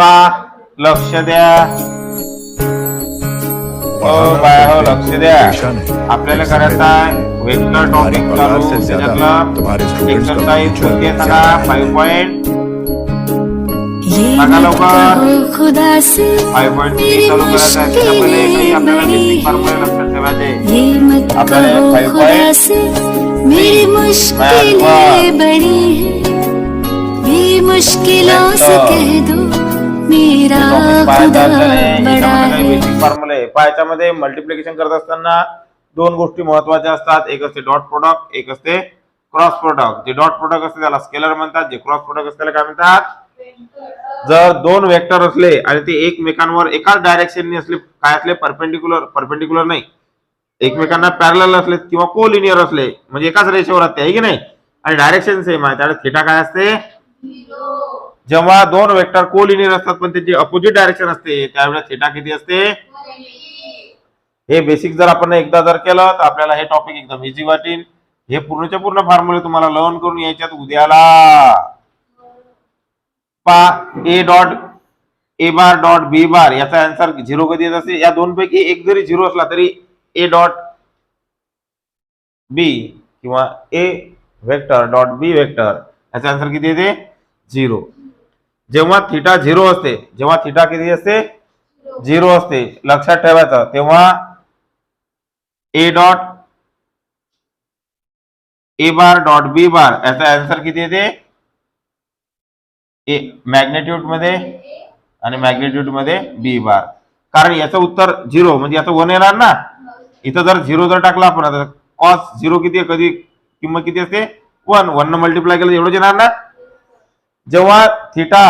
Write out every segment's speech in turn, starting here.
पा लक्ष द्या. बाय हो लक्ष द्या. आपल्याला करायचं आहे वेक्टर टॉपिक चालू. त्याच्यातलं एक्सरसाइज कोणती आहे सांगा. 5 पॉइंट सांगा लवकर. 5 पॉइंट चालू करायचं आहे. त्याच्या पहिले काही आपल्याला बेसिक फॉर्म्युला लक्षात ठेवायचे. आपल्याला 5 पॉइंट मेरी मुश्किलें बड़ी हैं, मुश्किलों से कह दो मेरा खुदा बड़ा है. बेसिक फॉर्म्युले पायाच्यामध्ये मल्टिप्लिकेशन करत असताना दोन गोष्टी महत्वाच्या असतात. एक असते डॉट प्रोडक्ट, एक असते cross product. J dot product असते त्याला स्केलर म्हणतात, जे क्रॉस प्रोडक्ट असते त्याला काय म्हणतात. जर दोन वेक्टर असले आणि ते एकमेकांवर एकाच डायरेक्शनने असले, काय असले परपेंडिक्युलर नाही, एकमेकांना पॅरलल असले किंवा कोलिनियर असले म्हणजे एकाच रेषेवर असते आहे की नाही, आणि डायरेक्शन सेम आहे, त्यावेळेस थिटा काय असते. जेव्हा दोन वेक्टर कोलिनियर असतात पण त्याची अपोजिट डायरेक्शन असते त्यावेळेस थिटा किती असते. हे बेसिक जर आपण एकदा जर केलं तर आपल्याला हे टॉपिक एकदम इझी वाटेल. हे पूर्णच्या पूर्ण फॉर्म्युले तुम्हाला लर्न करून यायच्यात उद्याला. पा ए dot A bar dot B bar याचा आन्सर 0 कधी येत असते. या दोन पैकी एक जरी 0 असला तरी ए डॉट बी किंवा ए वेक्टर डॉट बी वेक्टर याचा आन्सर किती येते 0. जेव्हा थिटा 0 असते, जेव्हा थिटा किती असते 0 असते, लक्षात ठेवायचं. तेव्हा ए dot A bar dot B bar याचा आन्सर किती येते. ए मॅग्नेट्यूड मध्ये आणि मॅग्नेट्यूड मध्ये बी बार. कारण याचं उत्तर 0 म्हणजे याचं 1 येणार ना. इथं जर 0 जर टाकला आपण आता कॉस 0 किती आहे, कधी किंमत किती असते 1 न मल्टिप्लाय केलं एवढंच येणार ना. जेव्हा थिटा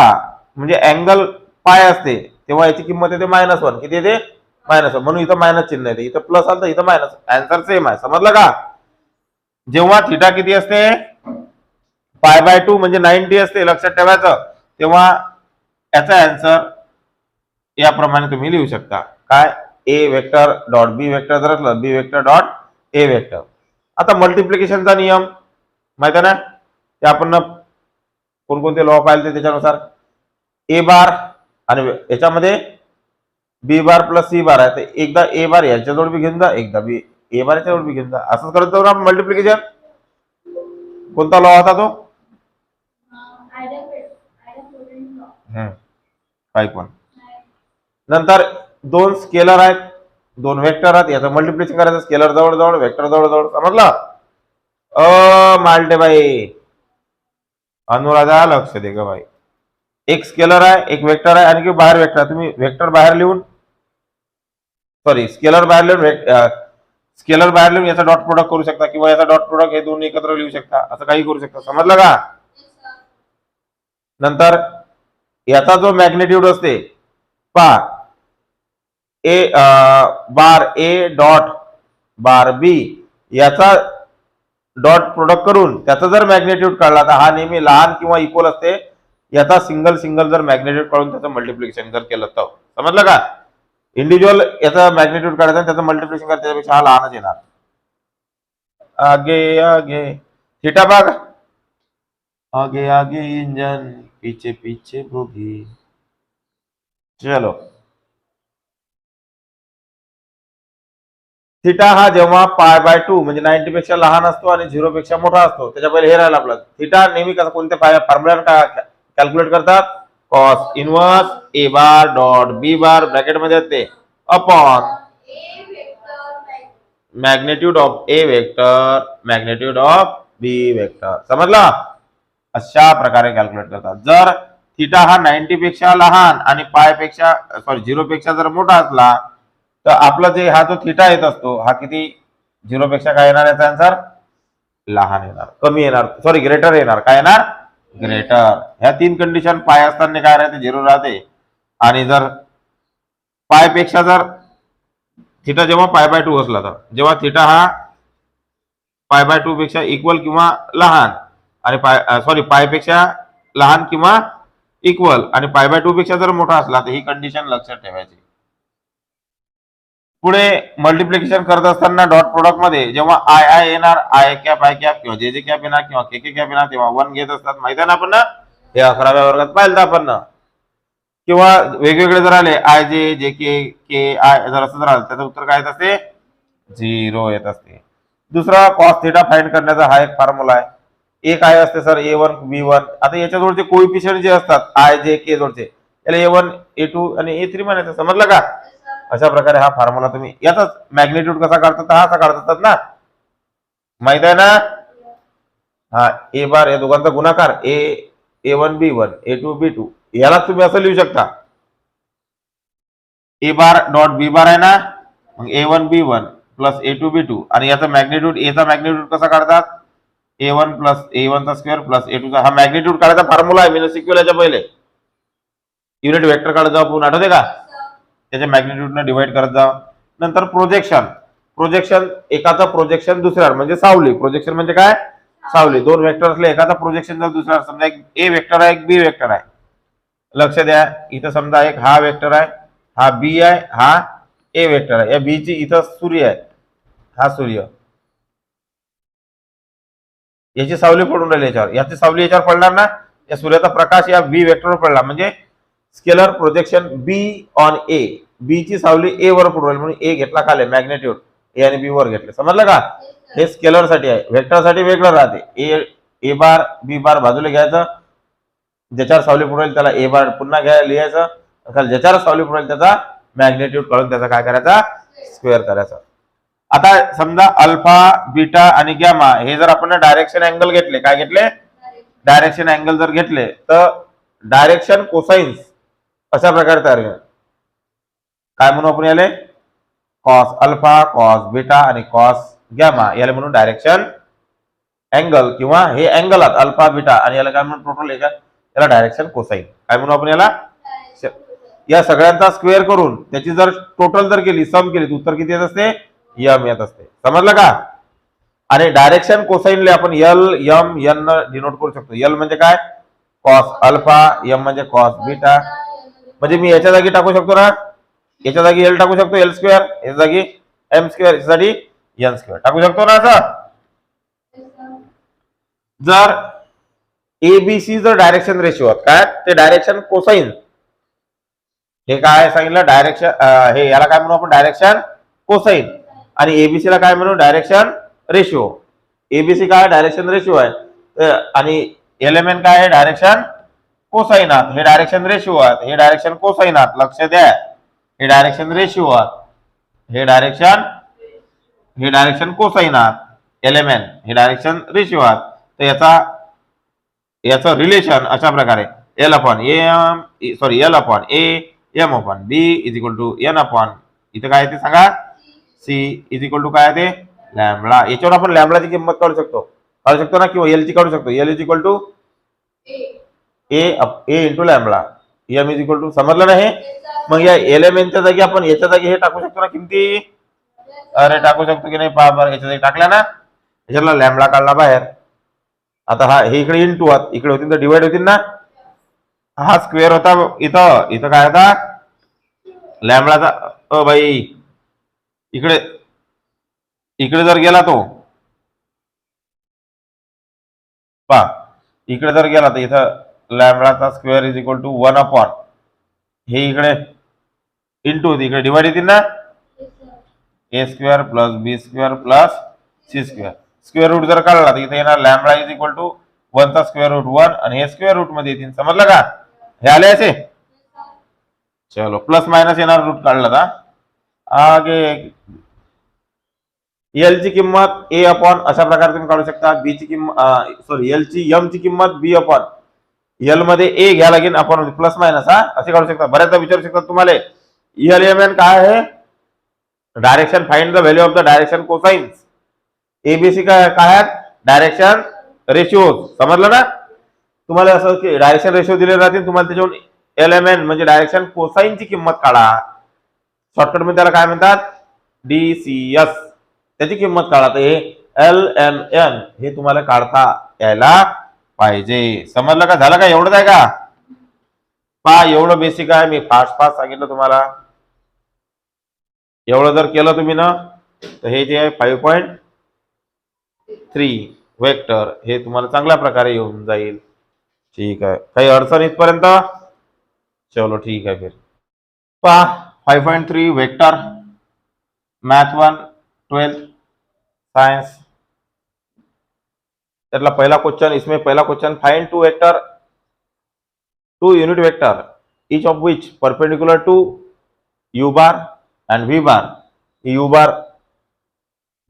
म्हणजे अँगल पाय असते तेव्हा याची किंमत येते -1. किती येते -1. म्हणून इथं मायनस चिन्ह येते. इथं प्लस आलं तर इथं मायनस. आन्सर सेम आहे. समजलं का. जेव्हा थिटा किती असते π/2 म्हणजे 90 असते, लक्षात ठेवायचं. तेव्हा याचा आन्सर याप्रमाणे तुम्ही लिहू शकता. काय ए वेक्टर डॉट बी वेक्टर जर असलं बी वेक्टर डॉट ए वेक्टर. आता मल्टिप्लिकेशनचा नियम माहिती आहे ना, ते आपण कोणकोणते लॉ पाहिले त्याच्यानुसार ए बार आणि याच्यामध्ये बी बार प्लस सी बार आहे. तर एकदा ए बार याच्याजवळ बी घेऊन जा, एकदा बी ए बार याच्याजवळ बी घेऊन जा. असंच करत जाऊ ना मल्टिप्लिकेशन. कोणता लॉ होता तो 5. नंतर दोन स्केलर आहेत, दोन वेक्टर आहेत, याचं मल्टिप्लिकेशन करायचं. स्केलर जवळ जवळ वेक्टर जवळ जवळ. समजलं. मालटे बाई अनुराधा लक्ष दे ग बाई. एक स्केलर आहे, एक वेक्टर आहे आणि बाहेर वेक्टर. तुम्ही वेक्टर बाहेर लिहून स्केलर बाहेर लिहून याचा डॉट प्रोडक्ट करू शकता किंवा याचा डॉट प्रोडक्ट हे दोन एकत्र लिहू शकता. असं काही करू शकता. समजलं का. नंतर याचा जो मॅग्नेट्यूड असते पा ए बार ए डॉट बार बी याचा डॉट प्रोडक्ट करून त्याचा जर मॅग्नेट्यूड काढला तर हा नेहमी लहान किंवा इक्वल असते. याचा सिंगल जर मॅग्नेट्यूड काढून त्याचं मल्टिप्लिकेशन जर केलं तर. समजलं का. इंडिव्हिज्युअल याचा मॅग्नेट्यूड काढायचा आणि त्याचं मल्टिप्लिकेशन करायचं त्यापेक्षा हा लहानच येणार. आगे आगे थिटा बघ. आगे आगे इंजन पीछे पीछे बोगी. चलो. थिटा हा जेव्हा π/2 म्हणजे 90 पेक्षा लहान असतो आणि 0 पेक्षा मोठा असतो त्याच्या पहिले हे राहिलं आपलं. थिटा नेहमी कसं कोणत्या फॉर्म्युला कॅल्क्युलेट करतात. Cos inverse A bar dot B bar bracket मध्ये असते upon magnitude of A vector magnitude of B vector. समजला. अशा प्रकारे कॅल्क्युलेट करतात. जर थिटा हा 90 पेक्षा लहान आणि 0 पेक्षा जर मोठा असला तर आपला जे हा जो थिटा येत असतो हा किती 0 पेक्षा काय येणार. याचा आन्सर लहान येणार, कमी येणार, ग्रेटर येणार. काय येणार ग्रेटर. ह्या तीन कंडिशन पाय असताना काय राहते 0 राहते. आणि जर पाय पेक्षा जर थिटा जेव्हा π/2 असला तर जेव्हा थिटा हा π/2 पेक्षा इक्वल किंवा लहान आणि पाय पेक्षा लहान किंवा इक्वल आणि π/2 पेक्षा जर मोठा असला तर ही कंडिशन लक्षात ठेवायची. पुढे मल्टिप्लिकेशन करत असताना डॉट प्रोडक्ट मध्ये जेव्हा आय येणार, आय कॅप किंवा जे कॅप येणार किंवा के कॅप येणार तेव्हा 1 घेत असतात. माहिती आहे ना आपण. हे 11व्या वर्गात पाहिलं आपण. किंवा वेगवेगळे जर आले आय जे जे के आय जर असं जर आलं त्याचं उत्तर काय येत असते 0 येत असते. दुसरा कॉस थिटा फाइंड करण्याचा हा एक फॉर्म्युला आहे. एक आहे असते सर A1 B1. आता याच्या जोडचे कोइफिशियंट जे असतात आय जे के जोडचे त्याला A1 A2 आणि A3 म्हणायचं. समजलं का? अशा प्रकारे हा फॉर्म्युला तुम्ही याचाच मॅग्निट्यूड कसा काढतात हा असा काढतात ना, माहित आहे ना. हा ए बार या दोघांचा गुणाकार A1 B1 A2 B2 याला तुम्ही असं लिहू शकता ए बार डॉट बी बार आहे ना, मग A1 B1 plus A2 B2 आणि याचा मॅग्निट्यूड एचा मॅग्निट्यूड कसा काढतात A1 प्लस A1 चा स्क्वेअर प्लस A2 चा. हा मॅग्निट्यूड काढायचा फॉर्म्युला आहे. मी शिकवल्याच्या पहिले युनिट वेक्टर काढत जाऊ आपण, आठवते का? त्याच्या मॅग्निट्यूड न डिवाइड करत जाऊ. नंतर प्रोजेक्शन. प्रोजेक्शन एकाचा प्रोजेक्शन दुसऱ्यावर म्हणजे सावली. प्रोजेक्शन म्हणजे काय? सावली. दोन वेक्टर असले एकाचा प्रोजेक्शन जर दुसऱ्यावर, समजा एक ए वेक्टर आहे एक बी वेक्टर आहे. लक्ष द्या इथं समजा एक हा वेक्टर आहे हा बी आहे हा ए वेक्टर आहे. या बी ची इथं सूर्य आहे हा सूर्य, याची सावली पडून राहिली याच्यावर, याची सावली याच्यावर पडणार ना, या सूर्याचा प्रकाश या बी वेक्टरवर पडला म्हणजे स्केलर प्रोजेक्शन बी ऑन ए. बी ची सावली ए वर पडून राहिली म्हणून ए घेतला खाली मॅग्नेट्यूड ए आणि बी वर घेतले. समजलं का? हे स्केलर साठी आहे. वेक्टर साठी वेगळं राहते. ए बार बी बार बाजूला घ्यायचं, ज्याच्यावर सावली पडेल त्याला ए बार पुन्हा लिहायचं, ज्याच्यावर सावली पडेल त्याचा मॅग्नेट्यूड काढून त्याचा काय करायचा स्क्वेअर करायचा. आता समजा अल्फा बीटा आणि गॅमा हे जर आपण डायरेक्शन अँगल घेतले, काय घेतले डायरेक्शन अँगल जर घेतले तर डायरेक्शन कोसाइन्स अशा प्रकारे तयार होईल. काय म्हणू आपण याले कॉस अल्फा कॉस बीटा आणि कॉस गॅमा याला म्हणून डायरेक्शन अँगल, किंवा हे अँगलात अल्फा बीटा आणि याला काय म्हणून टोटल याला डायरेक्शन कोसाइन. काय म्हणू आपण याला? या सगळ्यांचा स्क्वेअर करून त्याची जर टोटल जर केली सम केली तर उत्तर किती येत असते यम येत असते. समजलं का? आणि डायरेक्शन कोसाइनले आपण एल यम एन डिनोट करू शकतो. एल म्हणजे काय कॉस अल्फा, एम म्हणजे कॉस बीटा. म्हणजे मी याच्या जागी टाकू शकतो ना, याच्या जागी एल टाकू शकतो एल स्क्वेअर, याच्या जागी एम स्क्वेअर, याच्यासाठी एन स्क्वेअर टाकू शकतो ना. असं जर एबीसी जर डायरेक्शन रेशिओ काय ते डायरेक्शन कोसाइन, हे काय सांगितलं डायरेक्शन, हे याला काय म्हणू आपण डायरेक्शन कोसाइन आणि एबीसी ला काय म्हणू डायरेक्शन रेशिओ. एबीसी काय डायरेक्शन रेशिओ आहे आणि एलिमेंट काय आहे डायरेक्शन कोसाइनात. हे डायरेक्शन रेशिओ आहेत, हे डायरेक्शन कोसाइनात. लक्ष द्या हे डायरेक्शन रेशिओ आहेत, हे डायरेक्शन कोसाइनात. एलिमेंट हे डायरेक्शन रेशिओ आहेत. तर याचं रिलेशन अशा प्रकारे L upon A M upon B is equal to N upon इथं काय ते सांगा सी इज इक्वल टू काय ते लॅम्बडा. याच्यावर आपण लॅम्बडाची किंमत काढू शकतो ना, किंवा एल ची काढू शकतो. L is equal to A into lambda M is equal to. समजलं ना हे? मग या एलिमेंटच्या जागी आपण याच्या जागी हे टाकू शकतो ना किमती. अरे टाकू शकतो की नाही पहा बरं. याच्या जागी टाकल्या ना, याच्यातला लॅम्बडा काढला बाहेर. आता हा हे इकडे इंटू इकडे होतील तर डिवाइड होतील ना. हा स्क्वेअर होता इथं काय होता लॅम्बडाचा. भाई इकडे जर गेला तो पा इकडे जर गेला तर इथं लॅम्बडाचा square is equal to 1 upon हे इकडे इंटू इकडे डिवाइड येतील ना. A square plus B square plus C square. Square root जर काढला तर इथे येणार लॅम्बडा इज इक्वल टू 1 चा स्क्वेअर रूट 1 आणि हे स्क्वेअर रूट मध्ये येतील. समजलं का? हे आले असे. चलो प्लस मायनस येणार रूट काढला था. आगे एल ची किंमत ए अपॉन अशा प्रकारे तुम्ही काढू शकता. बी ची किंमत एल ची एम ची किंमत बी अपॉन एल मध्ये ए घ्या लागेल आपण प्लस मायनस असे काढू शकता. बऱ्याचदा विचारू शकतात तुम्हाला एल एम एन काय आहे direction find the value of the direction cosines. ABC काय आहे डायरेक्शन रेशिओ. समजलं ना? तुम्हाला असं की डायरेक्शन रेशिओ दिले राहतील तुम्हाला त्याच्यावरून एल एम एन म्हणजे डायरेक्शन कोसाइन ची किंमत काढा. शॉर्टकट मध्ये त्याला काय म्हणतात डीसीएस. त्याची किंमत काढा. तर हे एल एम एन हे तुम्हाला काढता यायला पाहिजे. समजलं का? झालं का? एवढंच आहे का? पहा एवढं बेसिक आहे. मी फास्ट सांगितलं तुम्हाला. एवढं जर केलं तुम्ही ना तर हे जे आहे 5.3 वेक्टर हे तुम्हाला चांगल्या प्रकारे येऊन जाईल. ठीक आहे. काही अडचण इथपर्यंत? चलो ठीक आहे फिर पहा 5.3 वेक्टर मॅथ 1 12th सायन्स त्यातला पहिला क्वेश्चन इसमें पहला question find two unit vector each of which perpendicular to u bar and v bar u bar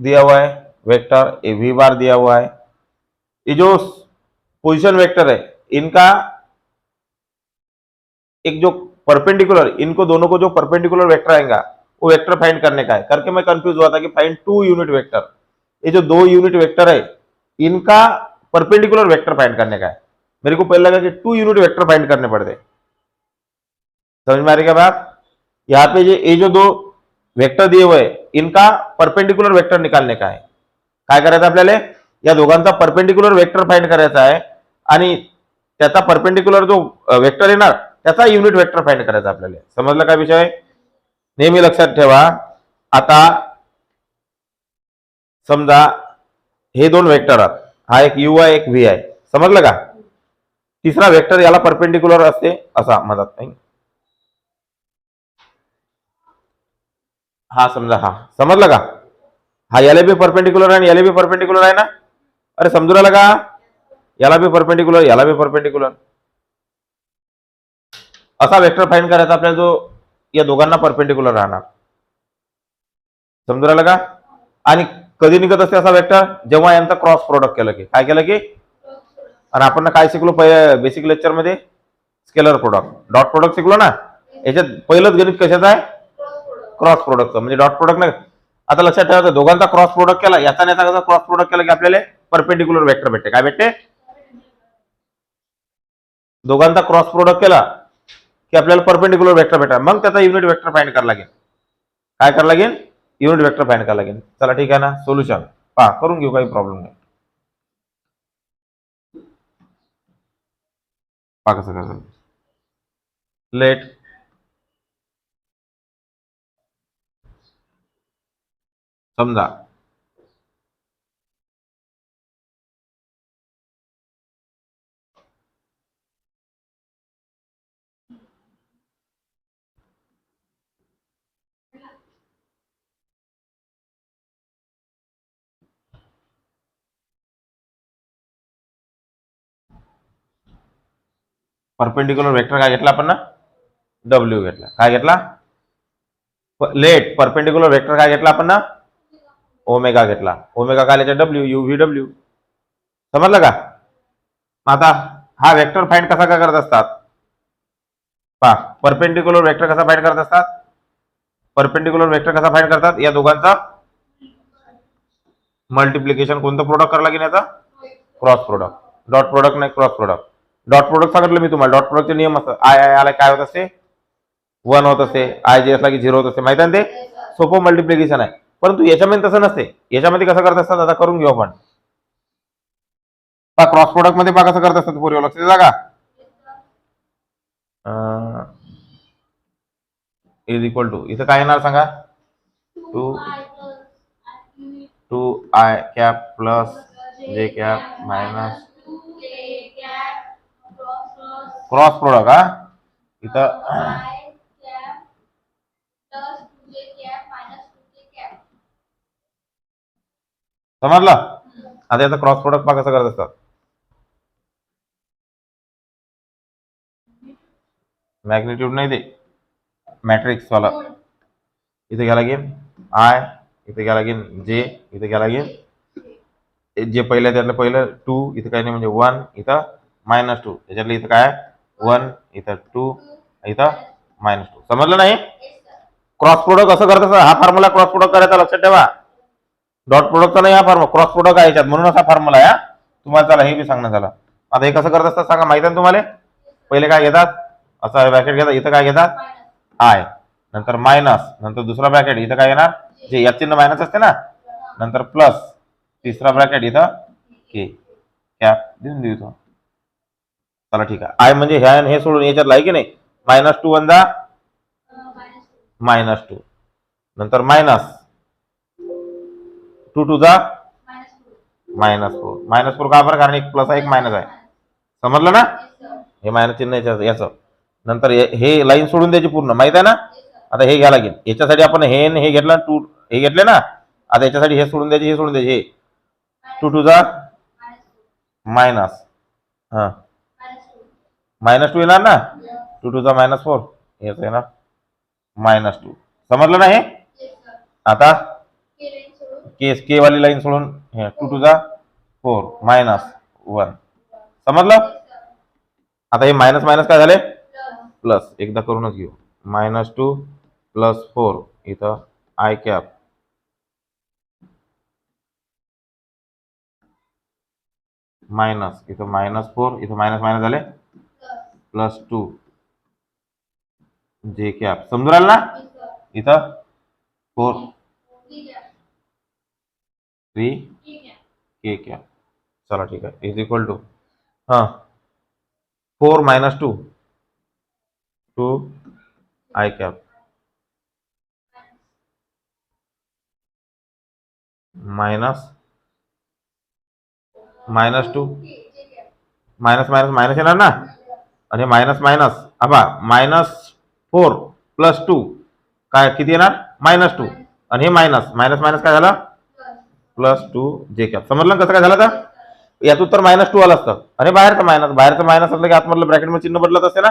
दिया हुआ है वेक्टर ए वी बार दिया हुआ है ये जो पोजीशन वेक्टर है इनका एक जो परपेंडिकुलर इनको दोनों को जो परपेंडिकुलर वेक्टर आएगा वो वेक्टर फाइंड करने का है करके मैं कंफ्यूज हुआ था कि फाइंड 2 यूनिट वेक्टर ये जो 2 यूनिट वेक्टर है इनका परपेंडिकुलर वेक्टर फाइंड करने का है मेरे को पहले लगा कि 2 यूनिट वेक्टर फाइंड करने पड़ते समझ में आ रही क्या बात यहाँ पे ये जो 2 वेक्टर दिए हुए इनका परपेंडिकुलर वेक्टर निकालने का आहे काय करायचं आपल्याला या दोघांचा परपेंडिकुलर वेक्टर फाइंड करायचा आहे आणि त्याचा परपेंडिकुलर जो वेक्टर येणार त्याचा युनिट वेक्टर फाइंड करायचा आपल्याला समजलं काय विषय नेहमी लक्षात ठेवा आता समजा हे 2 वेक्टर आहेत हा एक यू आहे एक व्ही आहे समजलं का तिसरा वेक्टर याला परपेंडिकुलर असते असा मदत नाही हा समजा हा समजलं का हा याला बी परपेंडिकुलर आहे आणि याला बी परपेंडिकुलर आहे ना अरे समजू राहिला का याला बी परपेंडिकुलर असा वेक्टर फाइंड करायचा आपल्याला जो या दोघांना परपेंडिकुलर राहणार समजू राहिला का आणि कधी निघत असते असा वेक्टर जेव्हा यांचा क्रॉस प्रोडक्ट केलं की काय केलं की आणि आपण काय शिकलो बेसिक लेक्चर मध्ये स्केलर प्रोडक्ट डॉट प्रोडक्ट शिकलो ना याच्यात पहिलंच गणित कशाचं आहे क्रॉस प्रोडक्टचं म्हणजे डॉट प्रोडक्ट नाही आता लक्षात ठेवायचं दोघांचा क्रॉस प्रोडक्ट केला याचा आणि याचा क्रॉस प्रोडक्ट केला की आपल्याला परपेंडिकुलर वेक्टर भेटते काय भेटते दोघांचा क्रॉस प्रोडक्ट केला की आपल्याला परपेंडिकुलर वेक्टर भेटणार मग त्याचा युनिट वेक्टर फाइंड करायला लागेल काय करायला लागेल युनिट वेक्टर फाइंड करायला लागेल चला ठीक आहे ना सोल्युशन पहा करून घेऊ काही प्रॉब्लेम नाही पहा कसं करायचं लेट समजा परपेंडिकुलर वेक्टर काय घेतला आपण ना डब्ल्यू घेतला काय घेतला लेट परपेंडिकुलर वेक्टर काय घेतला आपण ना ओमेगा घेतला ओमेगा काय लिहायचा डब्ल्यू यू व्ही डब्ल्यू समजलं का आता हा वेक्टर फाइंड कसा काय करत असतात पहा परपेंडिकुलर वेक्टर कसा फाइंड करत असतात परपेंडिकुलर वेक्टर कसा फाइंड करतात या दोघांचा मल्टिप्लिकेशन कोणतं प्रोडक्ट करायला लागेल याचा क्रॉस प्रोडक्ट डॉट प्रोडक्ट नाही क्रॉस प्रोडक्ट डॉट प्रोडक्ट सांगितलं मी तुम्हाला डॉट प्रोडक्टचे नियम असतात आय आय आला काय होत असते 1 होत असते आय जे असला की 0 होत असते माहिती आहे ते सोपं मल्टिप्लिकेशन आहे परंतु याच्यामध्ये तसं नसते याच्यामध्ये कसं करत असतात आता करून घेऊ आपण क्रॉस प्रोडक्ट मध्ये पहा कसं करत असतात पूर्वी लक्ष देता का इज इक्वल टू इथं काय येणार सांगा 2i कॅप प्लस जे कॅप मायनस क्रॉस प्रोडक्ट हा इथं समजलं आता याचा क्रॉस प्रोडक्ट पहा कसं करत असतात मॅग्निट्यूड नाही ते मॅट्रिक्स वाला इथे घ्या लागेल आय इथे घ्या लागेल जे इथे घ्या लागेल जे पहिलं त्यातलं पहिलं 2 इथे काही नाही म्हणजे 1 इथं -2 त्याच्यातलं इथं काय 1 इथं 2 इथं -2 समजलं नाही क्रॉस प्रोडक्ट असं करत असतात हा फॉर्म्युला क्रॉस प्रोडक्ट करायचा लक्षात ठेवा डॉट प्रोडक्टचा नाही हा फॉर्म्युला क्रॉस प्रोडक्ट आहे याच्यात म्हणून असा फॉर्म्युला आहे तुम्हाला चला हे बी सांगण्यात झालं आता हे कसं करत असतात सांगा माहिती आहे तुम्हाला पहिले काय घेतात असा ब्रॅकेट घेतात इथं काय घेतात आय नंतर मायनस नंतर दुसरा ब्रॅकेट इथं काय येणार जे यात चिन्ह मायनस असते ना नंतर प्लस तिसरा ब्रॅकेट इथं के कॅप देऊन देऊ तो चला ठीक आहे आय म्हणजे ह्या हे सोडून याच्यात आहे की नाही -2 वंदा -2 नंतर मायनस 2 टू जा -4 -4 का बरं कारण एक प्लस आहे एक मायनस आहे समजलं ना हे मायनस चिन्ह याचं नंतर हे लाईन सोडून द्यायची पूर्ण, माहित आहे ना. आता हे घ्या लागेल, याच्यासाठी आपण हे घेतलं, 2 हे घेतले ना. आता याच्यासाठी हे सोडून द्यायचे, हे सोडून द्यायचे, हे 2 टू जा मायनस, हा -2 येणार ना. 2 टू जा -4 हेच येणार -2. समजलं ना हे. आता के वाली लाईन सोडून हे 2 टू जा 4 -1 समजलं. आता हे मायनस मायनस काय झाले प्लस, एकदा करूनच घेऊ. -2 + 4 इथं आय कॅप मायनस, इथं -4 इथं मायनस मायनस झाले +2 जे कॅप. समजून राहिलं ना. इथं 4 3 के कॅप. चला ठीक आहे, is equal to 4 - 2 2 I cap minus -2 minus minus minus येणार ना. आणि मायनस मायनस आबा -4 + 2 काय किती येणार -2. आणि हे मायनस मायनस मायनस काय झालं +2 जे कॅप. समजलं कसं काय झालं. आता यातून तर -2 आलं असतं, आणि बाहेरचं मायनस असलं की आतमधलं ब्रॅकेटमध्ये चिन्ह बदलत असते ना.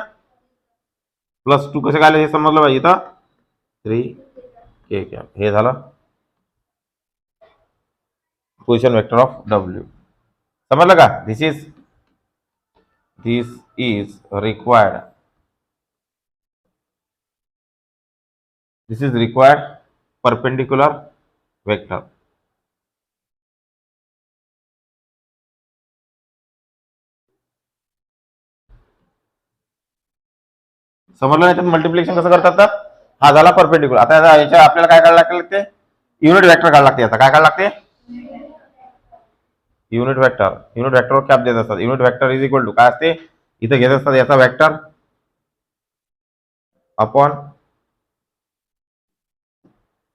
+2 कसे काय आले हे समजलं पाहिजे. इथं 3 के कॅप हे झालं पोझिशन वेक्टर ऑफ डब्ल्यू. समजलं का. दिस इज रिक्वायर्ड परपेंडिक्युलर वेक्टर. समजलं. याच्यात मल्टिप्लिकेशन कसं करतात तर हा झाला परपेंडिक्युलर. आता याच्या आपल्याला काय काढायला लागते, युनिट वेक्टर काढायला लागते. आता काय काढायला लागते, युनिट वेक्टरवर कॅप देत असतात. Unit vector is equal to काय असते, इथं घेत असतात याचा वेक्टर अपॉन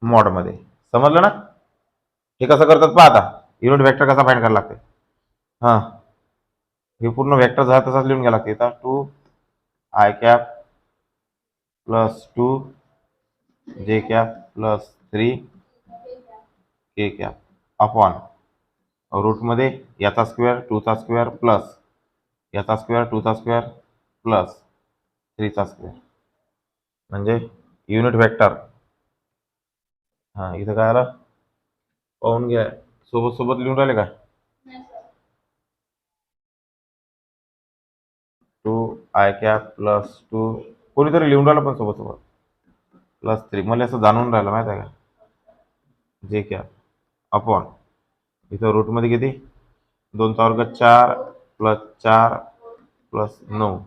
मॉड मध्ये. समजलं ना. हे कसं करतात पहा. आता युनिट वेक्टर कसा फाइंड करायला लागते. हा हे पूर्ण वेक्टर झाला तसाच लिहून घ्यायला लागते. इथं 2 आय कॅप +2 जे cap +3 K cap upon root मध्ये याचा स्क्वेअर 2 चा स्क्वेअर प्लस याचा स्क्वेअर 2 चा स्क्वेअर प्लस 3 चा स्क्वेअर म्हणजे युनिट वेक्टर. हा इथं काय आलं पाहून घ्या, सोबत सोबत लिहून राहिले का. 2 आय कॅप +2 कोणीतरी लिहून राहिलं पण सोबत सोबत +3. मला असं जाणून राहिलं माहिती आहे का, जे कॅप अपॉन इथं रूट मध्ये किती 2 चा वर्ग 4 + 4 + 9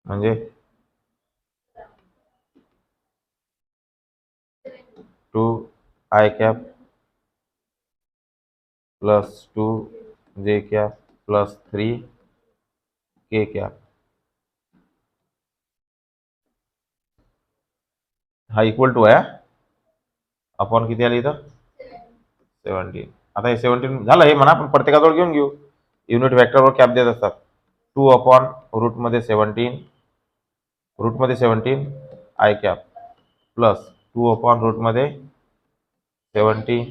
म्हणजे 2 आय कॅप +2 जे कॅप +3 के कॅप. हा इक्वल टू आहे अपॉन किती आली इथं 17. आता हे 17 झालं. हे म्हणा आपण प्रत्येकाजवळ घेऊन घेऊ. युनिट वेक्टरवर कॅप देत असतात. 2 अपॉन रूट मध्ये 17 i cap plus 2 upon root मध्ये 17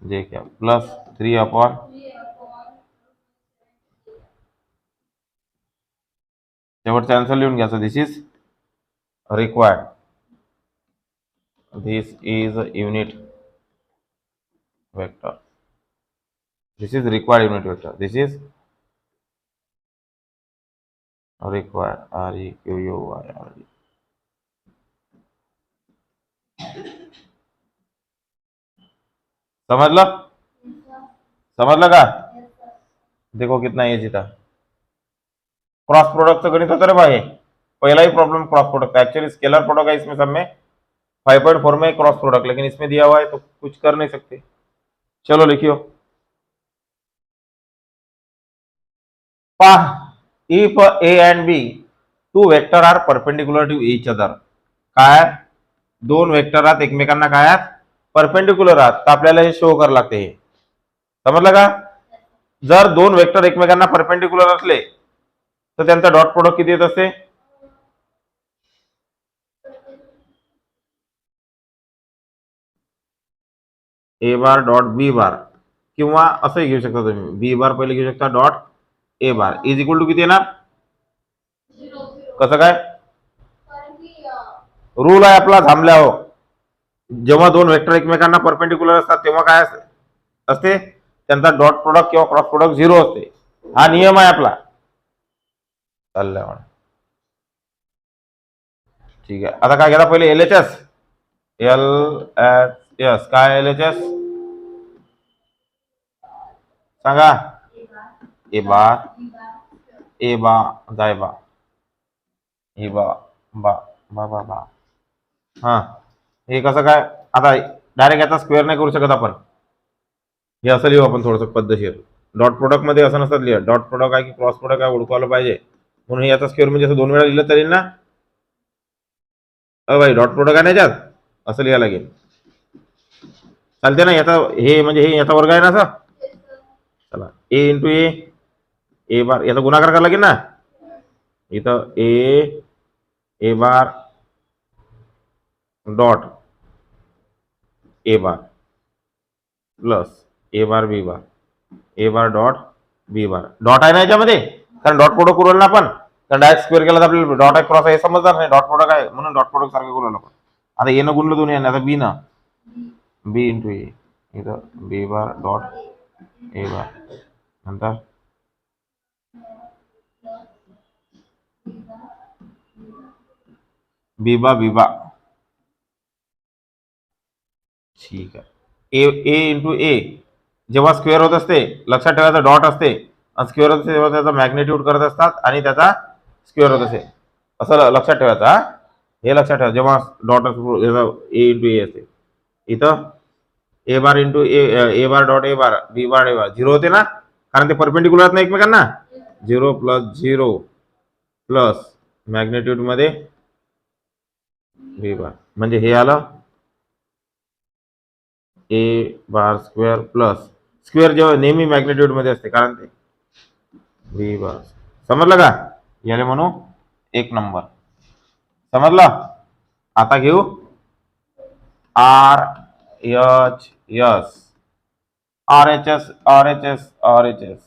जे कॅप प्लस 3 अपॉन शेवटचा आन्सर लिहून घ्यायचा. This is unit vector. This is required unit vector. This is required REQUIRED. समजलं का. देखो कितना एज था. क्रॉस प्रोडक्ट गणित होता रे भाई. पहला ही problem cross product. Actually scalar product है इसमें, सब में 5.4 में क्रॉस प्रोडक्ट, लेकिन इसमें दिया हुआ है तो कुछ कर नहीं सकते. चलो लिखियो. If A and B two vector are perpendicular to each other. काय दोन वेक्टर आहात एकमेकांना काय आहात परपेंडिक्युलर आहात, तर आपल्याला हे शो करावं लागते. हे समजलं का. जर दोन वेक्टर एकमेकांना परपेंडिक्युलर असले तर त्यांचा डॉट प्रोडक्ट किती येत असते? ए बार डॉट बी बार, किंवा असंही घेऊ शकता तुम्ही, बी बार पहिले घेऊ शकता dot A bar is equal to किती येणार? कसं काय? रूल आहे आपला थांबल्या हो, जेव्हा दोन वेक्टर एकमेकांना परपेंडिक्युलर असतात तेव्हा काय असते? त्यांचा डॉट प्रोडक्ट किंवा क्रॉस प्रोडक्ट 0 असते. हा नियम आहे आपला. चाललंय म्हणा. ठीक आहे, आता काय केला पहिले L H S, L H S काय एल एच एस सांगा? ए बार ए बा जाय बा ए बा बा बा बा बा. हा, हे कसं काय? आता डायरेक्ट याचा स्क्वेअर नाही करू शकत आपण, हे असं लिहू आपण थोडंसं पद्धतशीर. डॉट प्रोडक्ट मध्ये असं नसतात लिहित, डॉट प्रोडक्ट आहे की क्रॉस प्रोडक्ट आहे ओळखायला पाहिजे, म्हणून याचा स्क्वेअर म्हणजे असं 2 वेळा लिहिलं तरी ना भाई डॉट प्रोडक्ट आहे ना याच्यात, असं लिहायला लागेल. चालते ना? याचा हे म्हणजे हे याचा वर्ग आहे ना असं. चला, ए इंटू ए बार याचा गुणाकार करायला लागेल ना. इथं A bar dot A bar plus A bar B bar, A bar dot B bar. Dot आहे ना याच्यामध्ये, कारण डॉट प्रोडक्ट करू ना आपण, तर डायरेक्ट स्क्वेअर केला तर आपल्याला डॉट आहे क्रॉस आहे हे समजणार नाही. डॉट प्रोडक्ट आहे म्हणून डॉट प्रोडक्ट सारखं करू आपण. आता ए न गुणलं दोन्ही, आता बी न बी इंटू ए, इथं बी बार डॉट ए बार, नंतर बी बा. ठीक आहे, ए इंटू ए जेव्हा स्क्वेअर होत असते, लक्षात ठेवायचं डॉट असते आणि स्क्वेअर होत असते तेव्हा त्याचा मॅग्नेट्यूड करत असतात आणि त्याचा स्क्वेअर होत असे, असं लक्षात ठेवायचं. हा, हे लक्षात ठेवा जेव्हा डॉट ए इंटू ए असते. इथं A bar into A bar dot A bar B bar A बार 0 होते ना, कारण ते परपेंडिक्युलर आहेत ना एकमेकांना. 0 प्लस 0 प्लस मॅग्नेट्यूड मध्ये बी बार, म्हणजे हे आलं A bar square plus square जेव्हा नेहमी मॅग्नेट्यूड मध्ये असते, कारण ते बी बार. समजलं का? याले म्हणू 1 नंबर. समजलं? आता घेऊ R H S, R H S R H S R H S.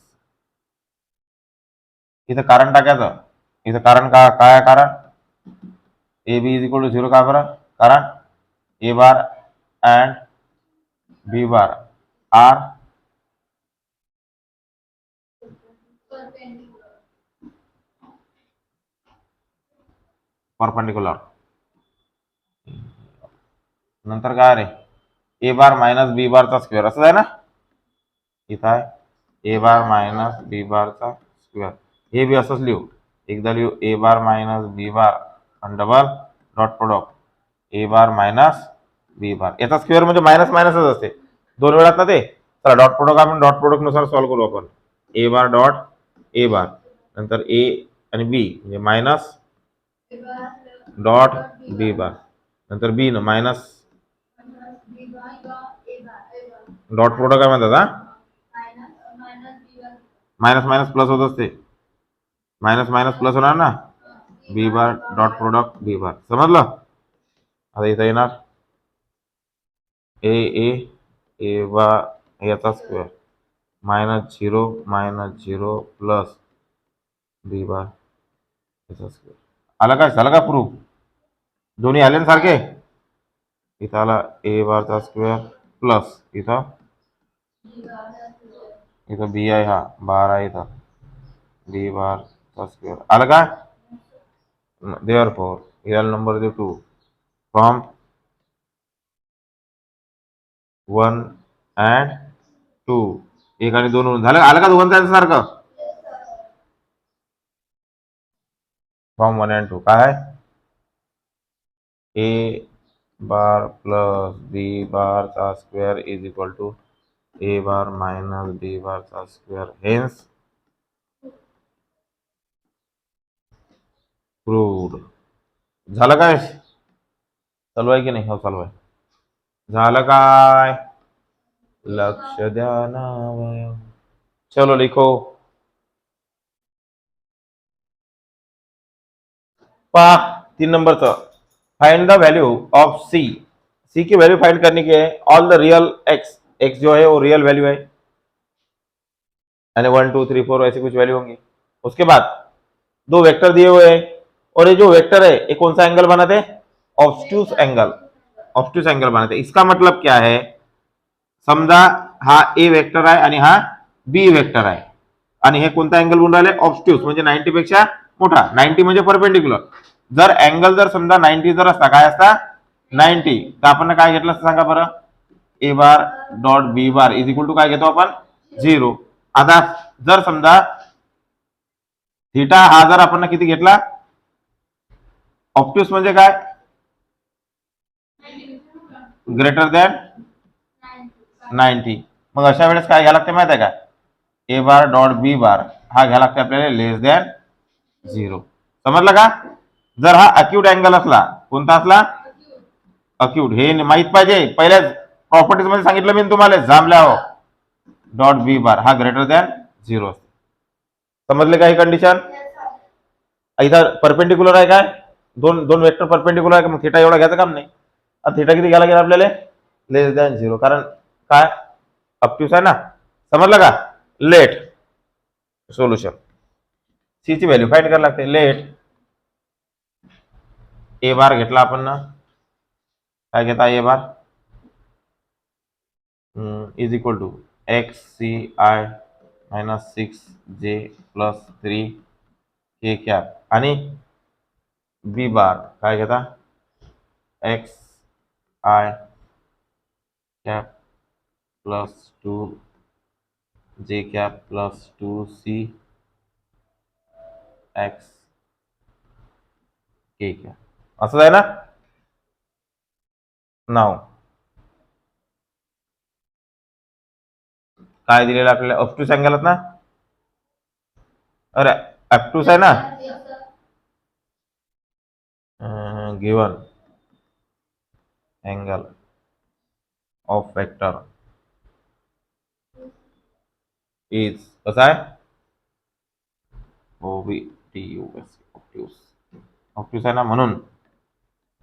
इथं कारण टाकायचं. इथं कारण काय कारण? A B is equal to 0 का बरं? कारण A bar and B bar are perpendicular. नंतर काय रे? ए बार मायनस बी बारचा स्क्वेअर असं आहे ना. इथं आहे ए बार मायनस बी बारचा स्क्वेअर, हे बी असंच लिहू. एकदा लिहू ए बार मायनस बी बार आणि double dot product A bar minus B bar. याचा स्क्वेअर म्हणजे मायनस मायनसच असते 2 वेळात ना ते. चला डॉट प्रोडक्ट आपण डॉट प्रोडक्ट नुसार सॉल्व्ह करू आपण. ए बार डॉट ए बार नंतर ए आणि बी म्हणजे मायनस डॉट बी बार, नंतर बी न मायनस डॉट प्रोडक्ट काय म्हणतात? हा, मायनस मायनस प्लस होत असते, मायनस मायनस प्लस होणार ना. B bar dot product B bar. समजलं? आता इथं येणार ए ए ए बार याचा स्क्वेअर -0 प्लस बी बार याचा स्क्वेअर. आलं काय? झालं का प्रूफ? दोन्ही आले ना सारखे. इथं आला ए बारचा स्क्वेअर प्लस इथं बी आहे, हा बार आहे, इथं बी बारचा स्क्वेअर. आलं का? therefore real number 2 from 1 and 2. 1 आणि 2 झालं. आलं का दोघांचं सारखं? फ्रॉम 1 and 2 काय आहे? ए बार प्लस बी बारचा square is equal to A bar minus B बारचा स्क्वेअर. Hence proved. झालं काय? चालू आहे की नाही? हो चालू आहे. झालं काय? लक्ष द्या ना. चलो लिखो. पहा 3 नंबरचं, find the value of C. C की वैल्यू फाइंड करने की है। All the real X, X जो है वो रियल वैल्यू है, यानी 1 2 3 4 ऐसी कुछ वैल्यू होंगी। उसके बाद दो वेक्टर दिए हुए हैं, और ये जो वेक्टर है ये कौन सा एंगल बनाते हैं? ऑब्ट्यूस एंगल, ऑब्ट्यूस एंगल बनाते हैं। इसका मतलब क्या है? समजा हा ए वेक्टर आहे आणि हा बी वेक्टर आहे, आणि हे कोणता अँगल बनून राहिले? ऑब्ट्यूस, म्हणजे 90 पेक्षा मोठा। 90 म्हणजे परपेंडिक्युलर। जर अँगल जर समजा 90 जर असता, काय असता? 90, तर आपण काय घेतलं असतं सांगा बरं? A bar dot B bar is equal to काय घेतो आपण? 0। आता जर समजा थीटा हा जर आपण किती घेतला? ऑब्ट्यूस म्हणजे काय? Greater than 90। मग अशा वेळेस काय घ्यायला लागते माहिती आहे का? ए बार डॉट बी बार हा घ्यायला लागते आपल्याला लेस दॅन 0। समजलं का? जर हा अक्यूट अँगल असला, कोणता असला? अक्यूट, हे माहित पाहिजे। पहिल्याच प्रॉपर्टीज मध्ये सांगितलं मी तुम्हाला, जांभल्या हो डॉट बी बार हा ग्रेटर दॅन 0 असतो। समजले का ही कंडिशन? इथं परपेंडिक्युलर आहे काय? दोन दोन वेक्टर परपेंडिक्युलर आहे, मग थीटा एवढा घ्यायचं काम नाही। आता थीटा किती घ्यायला गेला आपल्याला? लेस दॅन 0, कारण काय? ऑब्ट्यूस आहे ना। समजलं का? लेट सोल्युशन, सी ची व्हॅल्यू फाइंड करायला लागते। लेट ए बार घेतला आपण ना, काय घेता? A bar is equal to x C i minus 6 j plus 3 K cap, आणि बी बार काय घेता? एक्स आय कॅप प्लस 2 जे cap plus 2 C X K cap, असं आहे ना? नाव काय दिलेलं आपल्याला? ऑब्ट्यूस अँगल ना? अरे ऑब्ट्यूस आहे ना, given angle of vector is, कसा आहे? OBTUS, ऑब्ट्यूस, ऑब्ट्यूस आहे ना, म्हणून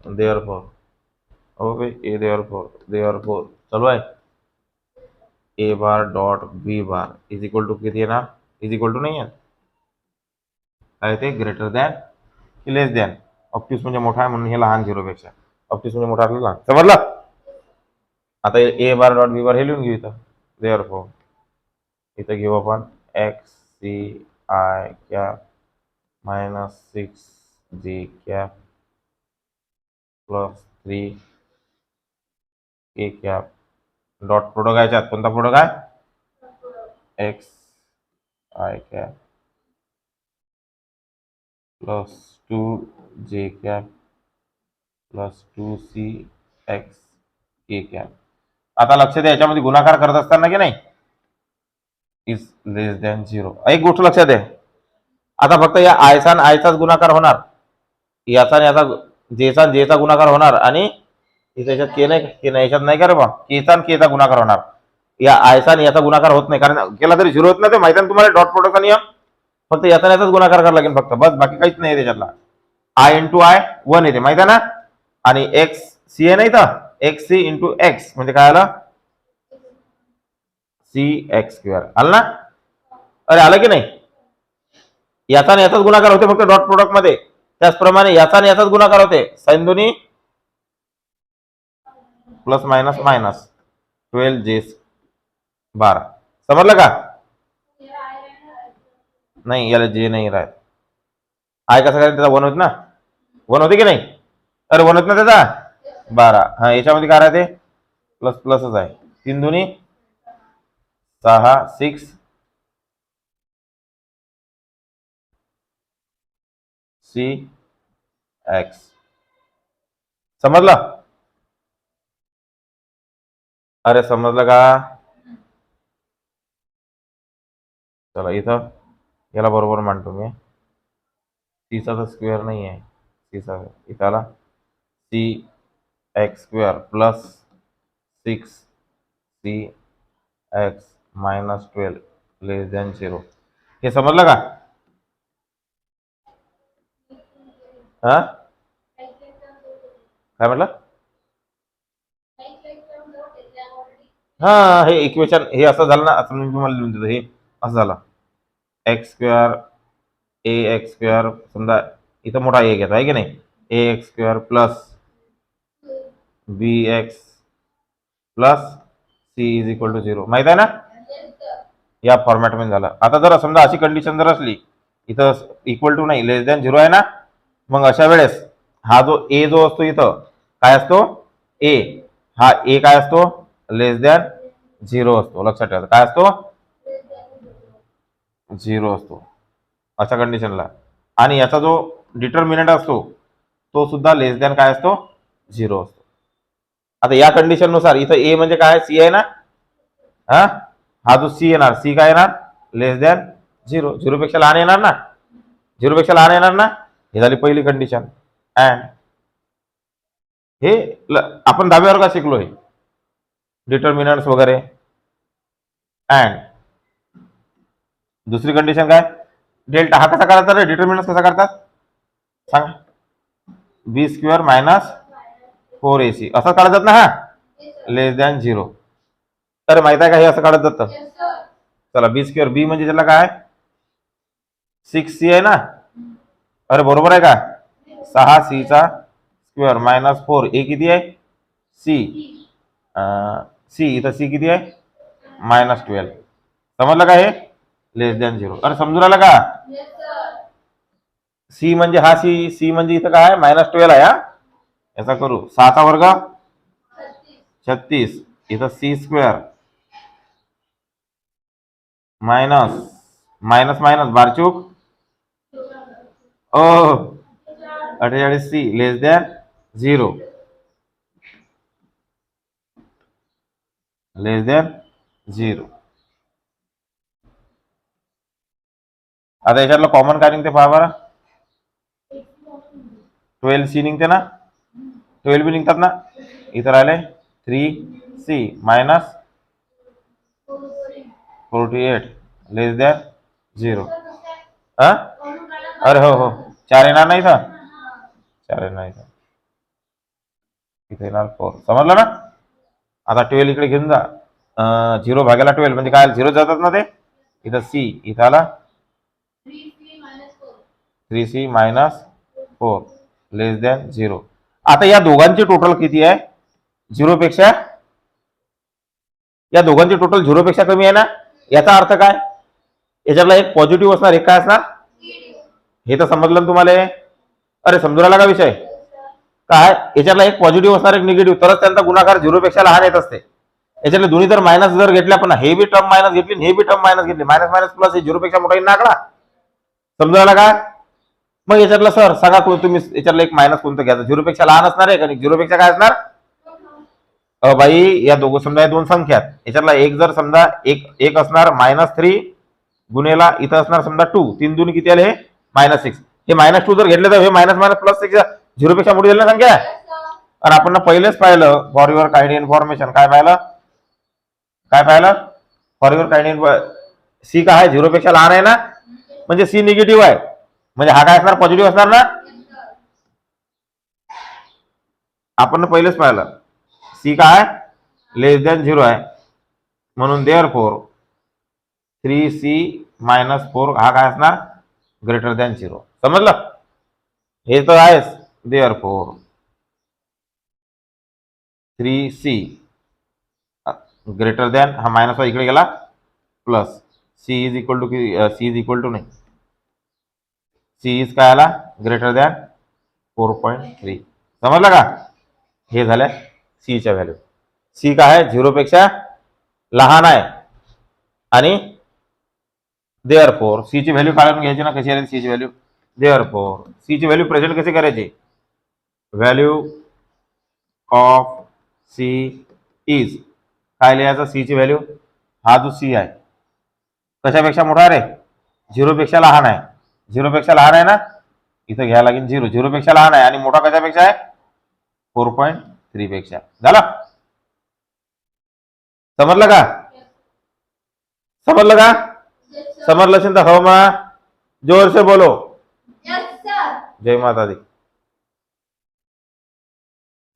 देअरफॉर ओके ए देअरफॉर चालू आहे A bar dot B bar is equal to किती येणार? इज इक्वल टू नाही आहे काय ते? ग्रेटर दॅन की लेस दॅन? ऑब्ट्यूस म्हणजे मोठा आहे म्हणून हे लहान 0 पेक्षा, ऑब्ट्यूस म्हणजे मोठा असलं लहान। समजलं? आता ए बार डॉट बी बार हे लिहून घेऊ इथं। देअरफॉर इथं घेऊ आपण X C I cap minus 6 J cap plus 3 K cap, dot product आहे, याच्यात कोणता प्रोडक्ट आहे? एक्स आय कॅप प्लस 2 जे cap plus 2 C X K cap. आता लक्ष द्या, याच्यामध्ये गुणाकार करत असताना की नाही इज लेस दॅन 0, एक गोष्ट लक्षात आहे। आता फक्त या आयचा आणि आयचाच गुणाकार होणार, याचा आणि याचा, जेचा आणि जेचा गुणाकार होणार, आणि याच्यात के नाही, के नाही, याच्यात नाही का रे बा? केचा आणि केचा गुणाकार होणार। या आयचा आणि याचा गुणाकार होत नाही, कारण केला तरी 0 होत नाही। ते माहिती आहे तुम्हाला डॉट प्रोडक्टचा नियम, फक्त याचा याचाच गुणाकार करावा लागेल फक्त, बस, बाकी काहीच नाही त्याच्यातला। आय इंटू आय 1 येते, माहिती आहे ना? आणि एक्स सी आहे नाही तर एक्स सी इंटू एक्स म्हणजे काय आलं? सी एक्स स्क्वेअर आलं ना? अरे आलं की नाही? याचा आणि याचाच गुणाकार होते फक्त डॉट प्रोडक्ट मध्ये, त्याचप्रमाणे याचा आणि याचाच गुणाकार होते साइन दोन्ही प्लस मायनस मायनस 12 जे बार। समजलं का? नाही, याला जे नाही राहत। आय कसं काय? त्याचा 1 होत ना, 1 होते की नाही? अरे 1 होत ना त्याचा 12, हा याच्यामध्ये काय राहते? प्लस प्लसच आहे, 3 दोन्ही 6 6 सी एक्स। समजलं? अरे समजलं का? चला इथं याला बरोबर मांडतो मी, सीचा तर स्क्वेअर नाही आहे, सीचा इथं आला C X square plus 6 C X minus 12 less than 0, हे समजलं का? हा काय म्हटलं? हा हे इक्वेशन हे असं झालं ना, असं मी तुम्हाला लिहून देतो. हे असं झालं x square A x square, समजा इथं मोठा ए घेतो आहे की नाही, A x square plus B x plus C is equal to 0. माहित आहे ना, या फॉर्मॅट मध्ये झालं. आता जर समजा अशी कंडिशन जर असली, इथं इक्वल टू नाही लेस दॅन 0 आहे ना, मग अशा वेळेस हा जो ए जो असतो इथं काय असतो, ए हा ए काय असतो, लेस दॅन 0 असतो. लक्षात ठेवा काय असतो, 0 असतो अशा कंडिशनला. आणि याचा जो डिटर्मिनंट असतो तो सुद्धा लेस दॅन काय असतो, 0 असतो. आता या कंडिशन नुसार इथं ए म्हणजे काय, सी आहे ना, हा जो सी येणार, सी काय येणार, लेस दॅन 0. 0 पेक्षा लहान येणार ना, 0 पेक्षा लहान येणार ना. ही झाली पहिली कंडिशन. अँड हे आपण 10व्या वर्गात शिकलो हे डिटर्मिनंट्स वगैरे. अँड दुसरी कंडिशन काय, डेल्टा. हा कसा करायचा रे, डिटर्मिनंट्स कसा करतात सांग, बी स्क्वेअर मायनस 4ac असं काढतात ना, हा लेस दॅन 0. तर माहित आहे का हे असं काढत जातं. चला बी स्क्वेअर, बी म्हणजे त्याला काय 6c आहे ना, अरे बरोबर आहे का, 6c चा स्क्वेअर मायनस 4, ए किती आहे सी, सी इथं सी किती आहे -12. समजलं का हे लेस दॅन 0. अरे समजून आलं का, सी म्हणजे हा सी, सी म्हणजे इथं काय -12 आहे. हा याचा करू 6 चा वर्ग 36, इथं C square minus minus minus बारचूक 48c less than 0, less than 0. आता याच्यातलं कॉमन काय निघते पहा बरं, 12c निघते ना, 12 बी निघतात ना. इथं राहिले 3c मायनस 48 लेस दॅन 0. अरे हो हो 4 येणार नाही इथं, 4 येणार इथं, इथे येणार 4. समजलं ना. आता 12 इकडे घेऊन जा, 0 भागायला 12 म्हणजे काय 0 जातात ना ते. इथं सी, इथं आला 3c मायनस 4 लेस दॅन 0. आता या दोघांची टोटल किती आहे, 0 पेक्षा, या दोघांची टोटल 0 पेक्षा कमी आहे ना. याचा अर्थ काय, याच्यातला एक पॉझिटिव्ह असणार, एक काय असणार, हे तर समजलं ना तुम्हाला. अरे समजून आला का विषय, काय याच्यातला एक पॉझिटिव्ह असणार, एक निगेटिव्ह, तरच त्यांचा गुणाकार 0 पेक्षा लहान येत असते. याच्यातले दोन्ही जर मायनस जर घेतले आपण, हे बी टर्म मायनस घेतली, हे बी टर्म मायनस घेतली, मायनस मायनस प्लस, हे 0 पेक्षा मोठा येईल ना आकडा. समजून आला का. मग याच्यातलं सर सांगा तुम्ही, याच्यातलं एक मायनस कोणतं घ्यायचं, 0 पेक्षा लहान असणार आहे का 0 पेक्षा काय असणार. बाई या दोघं समजा दोन संख्या, याच्यातला एक जर समजा एक असणार -3 गुणेला इथं असणार समजा 2, 3 2 किती आले -6. हे -2 जर घेतले तर हे मायनस मायनस प्लस 6 0 पेक्षा मोठी झाली ना संख्या. आणि आपण पहिलेच पाहिलं फॉर युअर काइंड इन्फॉर्मेशन, काय पाहिलं, फॉर युअर काइंड, सी काय आहे 0 पेक्षा लहान आहे ना, म्हणजे सी निगेटिव्ह आहे, म्हणजे हा काय असणार पॉझिटिव्ह असणार ना. आपण पहिलेच पाहिलं सी काय लेस दॅन 0 आहे, म्हणून देअरफॉर 3c मायनस 4 हा काय असणार ग्रेटर दॅन 0. समजलं, हे तर आहेच. देअरफॉर 3c ग्रेटर दॅन, हा मायनस इकडे गेला plus, C is equal to, C is equal to नाही, सी इज काय आला ग्रेटर दॅन 4.3. समजलं का, हे झाल्या सी च्या व्हॅल्यू. सी काय आहे 0 पेक्षा लहान आहे, आणि देअरफॉर सी ची व्हॅल्यू काढून घ्यायची ना, कशी आहे सी ची व्हॅल्यू. देअरफॉर सी ची व्हॅल्यू प्रेझेंट कशी करायची, व्हॅल्यू ऑफ सी इज काय लिहायचं, सी ची व्हॅल्यू, हा जो सी आहे कशापेक्षा मोठा रे, 0 पेक्षा लहान आहे. 0 पेक्षा लहान आहे ना, इथं घ्यायला लागेल 0, 0 पेक्षा लहान आहे, आणि मोठा कशापेक्षा आहे 4.3 पेक्षा. झाला, समजलं का, समजलं का, समजलं असेल तर हो मा जोर से बोलो, जय माता दी.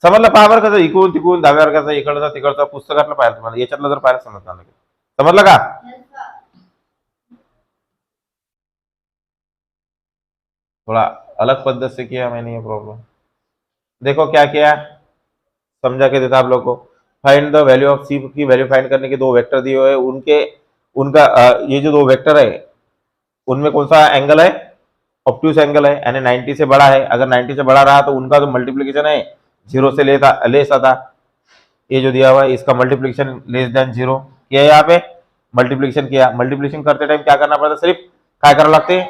समजलं? पहा बरं कसं इकडून तिकडून डाव्या वर्गाचा इकडचा तिकडचा पुस्तकातलं पाहिलं तुम्हाला, याच्यातलं जर पाहिलं समजणार नाही. समजलं का? थोड़ा अलग पद्धत से किया मैंने ये प्रॉब्लम. देखो क्या किया, समझा के देता आप लोग को. Find the value of C की वैल्यू फाइंड करने के दो वेक्टर दिए हुए हैं, उनके उनका ये जो दो वेक्टर है उनमें कौन सा एंगल है, ऑब्ट्यूस एंगल है, यानी 90 से बड़ा है. अगर 90 से बड़ा रहा तो उनका जो मल्टीप्लीकेशन है 0 से लेस आता. ये जो दिया हुआ है इसका मल्टीप्लीकेशन लेस देन 0 किया, यहाँ पे मल्टीप्लीकेशन किया. मल्टीप्लीकेशन करते टाइम क्या करना पड़ता, सिर्फ काय करावं लागते,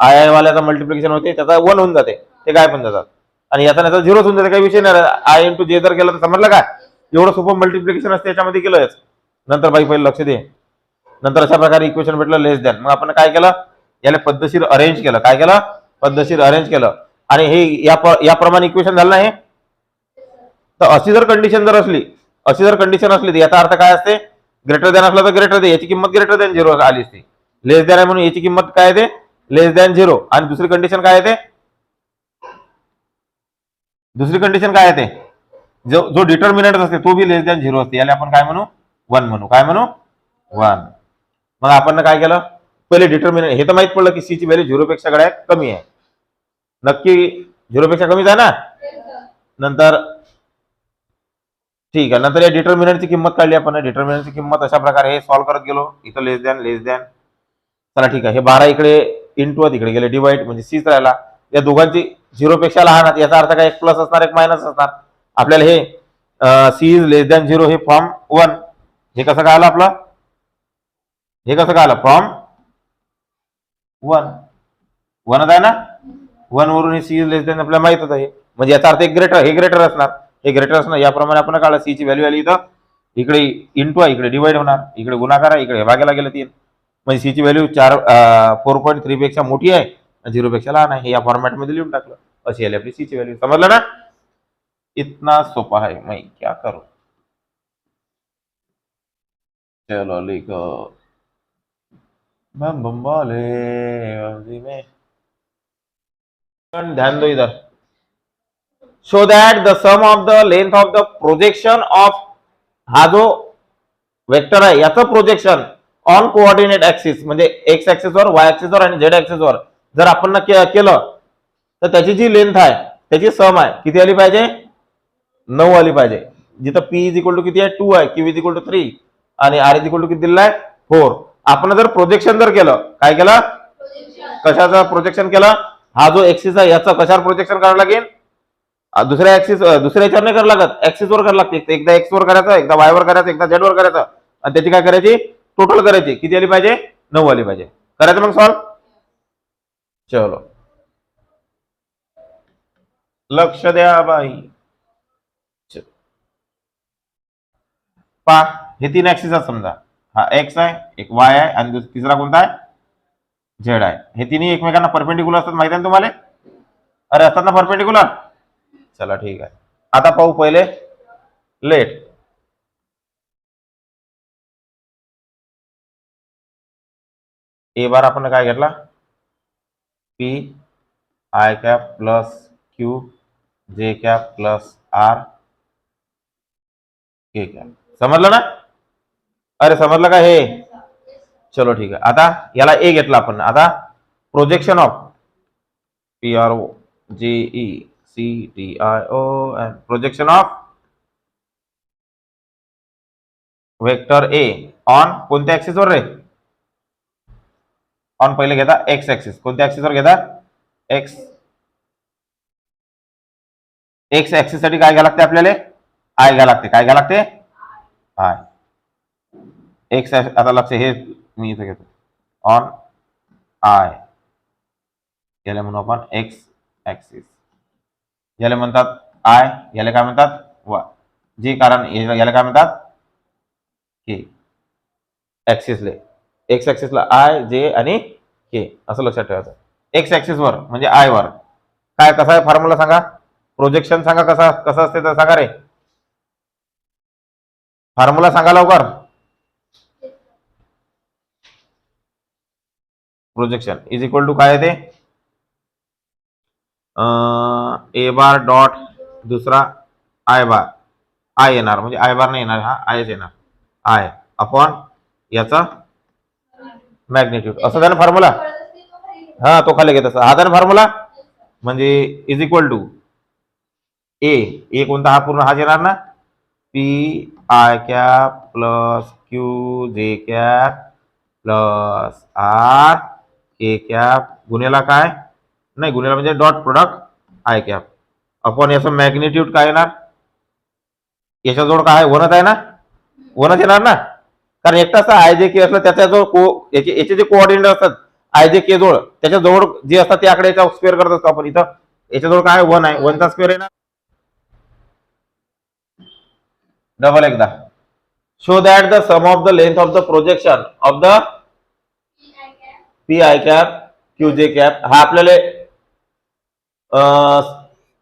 आय वाल्याचं मल्टीप्लीकेशन होते त्याचा 1 होऊन जाते, ते काय पण जातात, आणि याचा त्याचा 0 होऊन जाते, काही विषय नाही. आय इंटू जे जर केलं तर समजलं का, एवढं सोपं मल्टीप्लीकेशन असते याच्यामध्ये केलंच. नंतर बाई पहिले लक्ष दे, नंतर अशा प्रकारे इक्वेशन भेटलं लेस दॅन. मग आपण काय केलं, याला पद्धतशीर अरेंज केलं. काय केलं, पद्धतशीर अरेंज केलं. आणि हे याप्रमाणे इक्वेशन झालं नाही. तर अशी जर कंडिशन जर असली, अशी जर कंडिशन असली तर याचा अर्थ काय असते, ग्रेटर दॅन असला तर ग्रेटर दॅन, याची किंमत ग्रेटर दॅन 0 आली असते. लेस दॅन आहे म्हणून याची किंमत काय येते, लेस दॅन 0. आणि दुसरी कंडिशन काय येते, दुसरी कंडिशन काय येते, जो डिटर्मिनंट असते तो बी लेस दॅन 0 असते. याला आपण काय म्हणू, 1 म्हणू. काय म्हणू, 1. मग आपण काय केलं, पहिले डिटर्मिनंट, हे तर माहित पडलं की सी ची व्हॅल्यू 0 पेक्षा कमी आहे. नक्की 0 पेक्षा कमीच आहे ना. नंतर ठीक आहे, नंतर या डिटर्मिनंटची किंमत काढली आपण. डिटर्मिनंटची किंमत अशा प्रकारे हे सॉल्व्ह करत गेलो. इथं लेस दॅन. चला ठीक आहे, हे 12 इकडे इंटू तिकडे गेले डिवाइड, म्हणजे सीच राहिला. या दोघांची 0 पेक्षा लहान आहेत, याचा अर्थ काय, एक प्लस असणार एक मायनस असणार. आपल्याला हे सी इज लेस दॅन 0 हे फॉर्म 1, हे कसं काय आलं आपलं, हे कसं काय आलं, फॉर्म 1 आहे ना. 1 वरून हे सी इज लेस दॅन आपल्याला माहितच आहे. म्हणजे याचा अर्थ एक ग्रेटर, हे ग्रेटर असणार, हे ग्रेटर असणार. याप्रमाणे आपण काढलं, सी ची व्हॅल्यू आली इथं, इकडे इंटू आहे, इकडे डिवाइड होणार, इकडे गुणाकार आहे, इकडे भागायला गेलं 3. म्हणजे सी ची व्हॅल्यू 4.3 पेक्षा मोठी आहे, 0 पेक्षा लहान आहे. या फॉर्मॅट मध्ये लिहून टाकलं. अशी आली आपली सी ची व्हॅल्यू. समजलं ना, इतना सोपा है, मैं क्या करूं. चलो लिखो, बम बम बोले में. ध्यान दो इधर. Show that the sum of the length of the projection of, हा जो वेक्टर आहे याचं प्रोजेक्शन ऑन कोऑर्डिनेट ऍक्सिस, म्हणजे एक्स ऍक्सिस वर, वाय ऍक्सिस वर आणि झेड ऍक्सिस वर जर आपण केलं तर त्याची जी लेंथ आहे त्याची सम आहे किती आली पाहिजे, 9 आली पाहिजे. जिथं पी इज इक्वल टू किती आहे, 2 आहे, क्यू इज इक्वल टू 3 आणि आर इज इक्वल टू किती दिलेला आहे, 4. आपण जर प्रोजेक्शन जर केलं, काय केलं, कशाचं प्रोजेक्शन केलं, हा जो ऍक्सिस आहे याचं कशावर प्रोजेक्शन करावं लागेल, दुसऱ्या ऍक्सिस, दुसऱ्या याच्यावर नाही करावं लागत, ऍक्सिस वर करावं लागते. एकदा एक्स वर करायचं, एकदा वाय वर करायचं, एकदा झेड वर करायचं, आणि त्याची काय करायची, टोटल करायची. किती आली पाहिजे, 9 आली पाहिजे. करायचं मग सॉल्व. चलो लक्ष द्या बाई. पा हे 3 ऍक्सिस आहेत समजा, हा एक्स आहे, एक वाय आहे आणि तिसरा कोणता आहे, झेड आहे. हे तिन्ही एकमेकांना परपेंडिक्युलर असतात, माहिती आहे तुम्हाला. अरे असतात ना परपेंडिक्युलर. चला ठीक आहे, आता पाहू पहिले लेट. ए बार आपण काय घेतला, P I cap plus Q जे कॅप प्लस आर के कॅप. समजलं ना, अरे समजलं का हे. चलो ठीक आहे, आता याला ए घेतला आपण. आता projection of P R O J E C T I O N, projection of vector A on कोणत्या ऍक्सिस वर रे, ऑन पहिले घेता एक्स ऍक्सिस. कोणत्या ऍक्सिस वर घेता, एक्स. एक्स ऍक्सिस साठी काय घ्यावं लागते आपल्याला, आय घ्यावं लागते. काय घ्यावं लागते, आय. एक्स, आता लक्ष, हे मी इथे घेतो, ऑन आय, याला म्हणू आपण एक्स ऍक्सिस. याला म्हणतात आय, याला काय म्हणतात वाय. जे कारण याला काय म्हणतात के. ऍक्सिसले, एक्स ऍक्सिसला आय, जे आणि के असं लक्षात ठेवायचं. एक्स ऍक्सिस वर म्हणजे आय वर काय, कसा आहे फॉर्म्युला सांगा, प्रोजेक्शन सांगा, कसा कसं असते तर सांगा रे, फॉर्म्युला सांगा लवकर. प्रोजेक्शन इज इक्वल टू काय येते, ए बार डॉट दुसरा आय बार, आय येणार म्हणजे आय बार नाही येणार, हा आयच येणार, आय अपॉन याचा मॅग्निट्यूड, असं झालं फॉर्म्युला. हा तो खाली घेत असं, हा झाला फॉर्म्युला. म्हणजे इज इक्वल टू ए कोणता, हा पूर्ण हाच येणार ना, P I cap plus Q जे कॅप प्लस आर के कॅप गुन्हेला काय नाही, गुन्हेला म्हणजे dot product i cap upon याचं मॅग्निट्यूड काय येणार, याच्याजवळ काय वनच आहे ना, वनच येणार ना, कारण एकटाच आय जे के असलं त्याच्या जवळ याचे जे कोऑर्डिनेट असतात आय जे के जवळ, त्याच्या जवळ जे असतात ते आकडे याचा स्क्वेअर करत असतो आपण. इथं याच्याजवळ काय वन आहे, वनचा स्क्वेअर आहे ना. डबल एकदा, show that the sum of the length of the projection of the P I cap Q जे कॅप, हा आपल्याला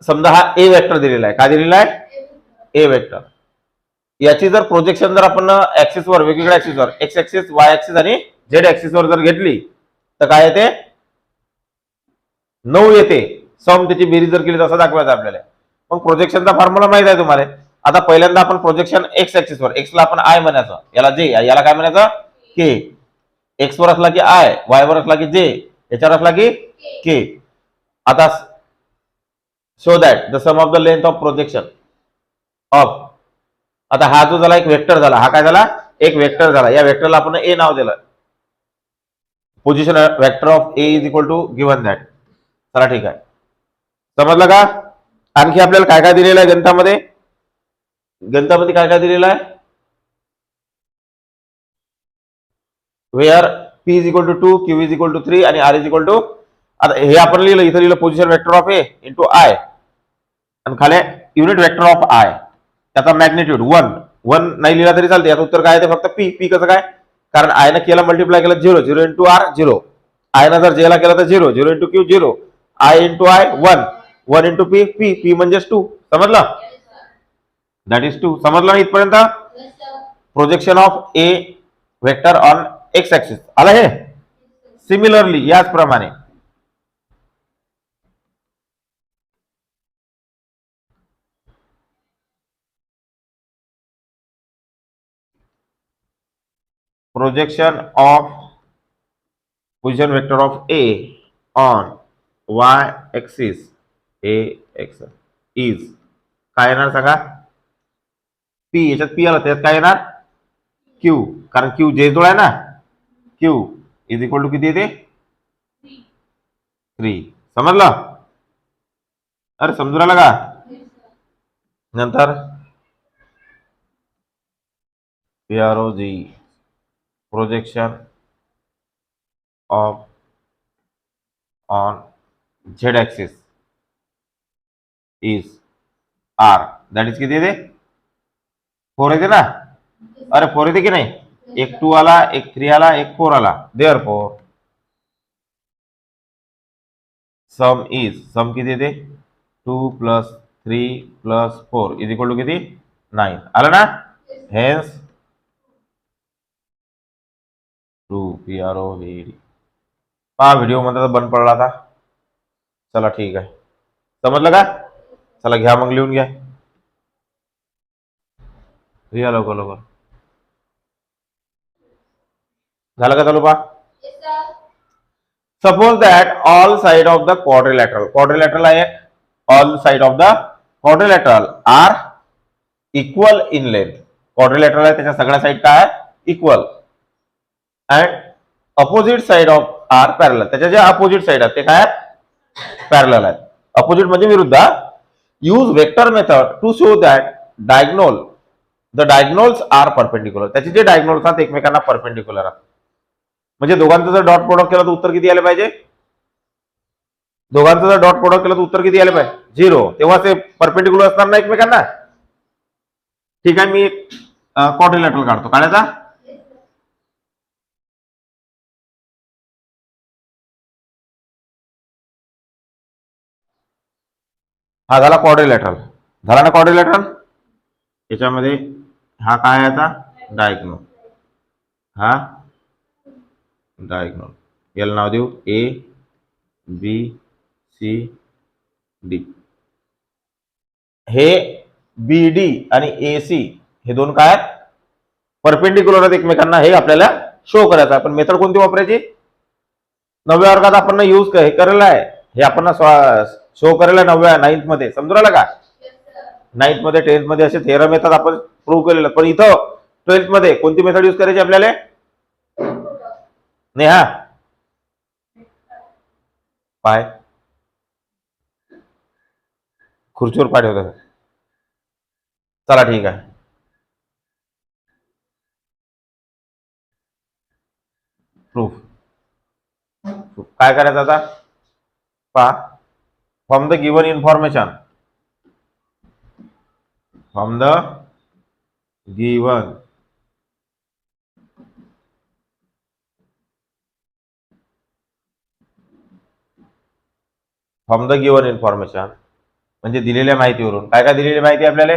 समजा हा ए वेक्टर दिलेला आहे, काय दिलेला आहे, ए वेक्टर. याची जर प्रोजेक्शन जर आपण ऍक्सिस वर, वेगवेगळ्या ऍक्सिस वर, एक्स ऍक्सिस, वाय ऍक्सिस आणि झेड ऍक्सिस वर जर घेतली तर काय येते, 9 येते. सम त्याची बेरीज जर केली तसं दाखवायचं आपल्याला. मग प्रोजेक्शनचा फॉर्म्युला माहित आहे तुम्हाला. आता पहिल्यांदा आपण प्रोजेक्शन एक्स ऍक्सिस वर, एक्स ला आपण आय म्हणायचं, याला जे, याला काय म्हणायचं के. एक्स वर असला की आय, वाय वर असला की जे, याच्यावर असला की के. आता show that the sum of the length of projection of, आता हा जो झाला एक वेक्टर झाला, हा काय झाला एक वेक्टर झाला. या वेक्टरला आपण ए नाव दिलं, position vector of A is equal to given that. चला ठीक आहे, समजलं का. आणखी आपल्याला काय काय दिलेलं आहे गणितामध्ये, गणितामध्ये काय काय दिलेलं आहे, where P is equal to 2, Q is equal to 3 आणि आर इज इक्वल टू, आता हे आपण लिहिलं, इथं लिहिलं position vector of A into I आणि खाली युनिट वेक्टर ऑफ आय, त्याचा मॅग्निट्यूड 1 नाही लिहिला तरी चालते. याचं उत्तर काय आहे, फक्त पी. पी कसं काय, कारण आय न केला मल्टिप्लाय केलं 0, 0 इंटू आर 0, आय न जर जे ला केलं तर 0, 0 into Q 0, I into I 1, 1 into P, P, P म्हणजेच 2. समजलं, दॅट इज 2. समजलं ना इथपर्यंत. Projection of A vector on x axis आला हे. सिमिलरली याचप्रमाणे projection of position vector of A on y axis ax is काय येणार सांगा, P. याच्यात P आला, त्याच्यात काय येणार Q, कारण Q जे जोड आहे ना, Q इज इक्वल टू किती येते 3. समजलं, अरे समजू राहिला का. नंतर PROG projection of on z axis is r, that is किती येते 4 येते ना, अरे 4 येते की नाही, एक 2 आला, एक 3 आला, एक 4 आला. देअरफॉर सम इज, सम किती येते 2 plus 3 plus 4 is equal to किती 9. आलं ना. Hence 2 PROVD. हा व्हिडिओ मध्ये बंद पडला आता. चला ठीक आहे, समजलं का. चला घ्या मग, लिहून घ्या, लिहा लवकर लवकर. झालं का चालू पा. Suppose that all side of the quadrilateral, quadrilateral आहे, all side of the quadrilateral are equal in length. Quadrilateral आहे, त्याच्या सगळ्या साइड काय आहे equal, and opposite side of are parallel, त्याच्या जे अपोजिट साइड आहेत ते काय पॅरलल आहेत. अपोजिट म्हणजे विरुद्ध. Use vector method to show that diagonal, the diagonals are perpendicular, त्याचे जे डायगोनल्स आहेत एकमेकांना परपेंडिक्युलर आहेत. म्हणजे दोघांचं जर डॉट प्रोडक्ट केलं तर उत्तर किती आले पाहिजे, दोघांचं जर डॉट प्रोडक्ट केलं तर उत्तर किती आले पाहिजे 0, तेव्हा ते परपेंडिक्युलर असणार ना एकमेकांना. ठीक आहे, मी एक क्वाड्रिलॅटरल काढतो, काढायचा. हा झाला क्वाड्रिलॅटरल, झाला ना क्वाड्रिलॅटरल. याच्यामध्ये हा काय आहे आता डायगोनल, हा डायगोनल, याला नाव देऊ ए बी सी डी. हे बी डी आणि ए सी हे दोन काय आहेत, परपेंडिक्युलर आहेत एकमेकांना, हे आपल्याला शो करायचं आहे. पण मेथड कोणती वापरायची, 9व्या वर्गात आपण यूज करेल आहे, हे आपण शो करेल आहे 9th मध्ये, समजू राहिलं का. 9th मध्ये 10th मध्ये असे थेरम येतात, आपण प्रूव्ह केलेलं. पण इथं 12th मध्ये कोणती मेथड यूज करायची आपल्याला, नेहा पाय खुर्चीवर पाय ठेवतात. चला ठीक आहे. प्रूफ काय करायचं आता पहा, from the given information, from the given information म्हणजे दिलेल्या माहितीवरून. काय काय दिलेली माहिती आपल्याला,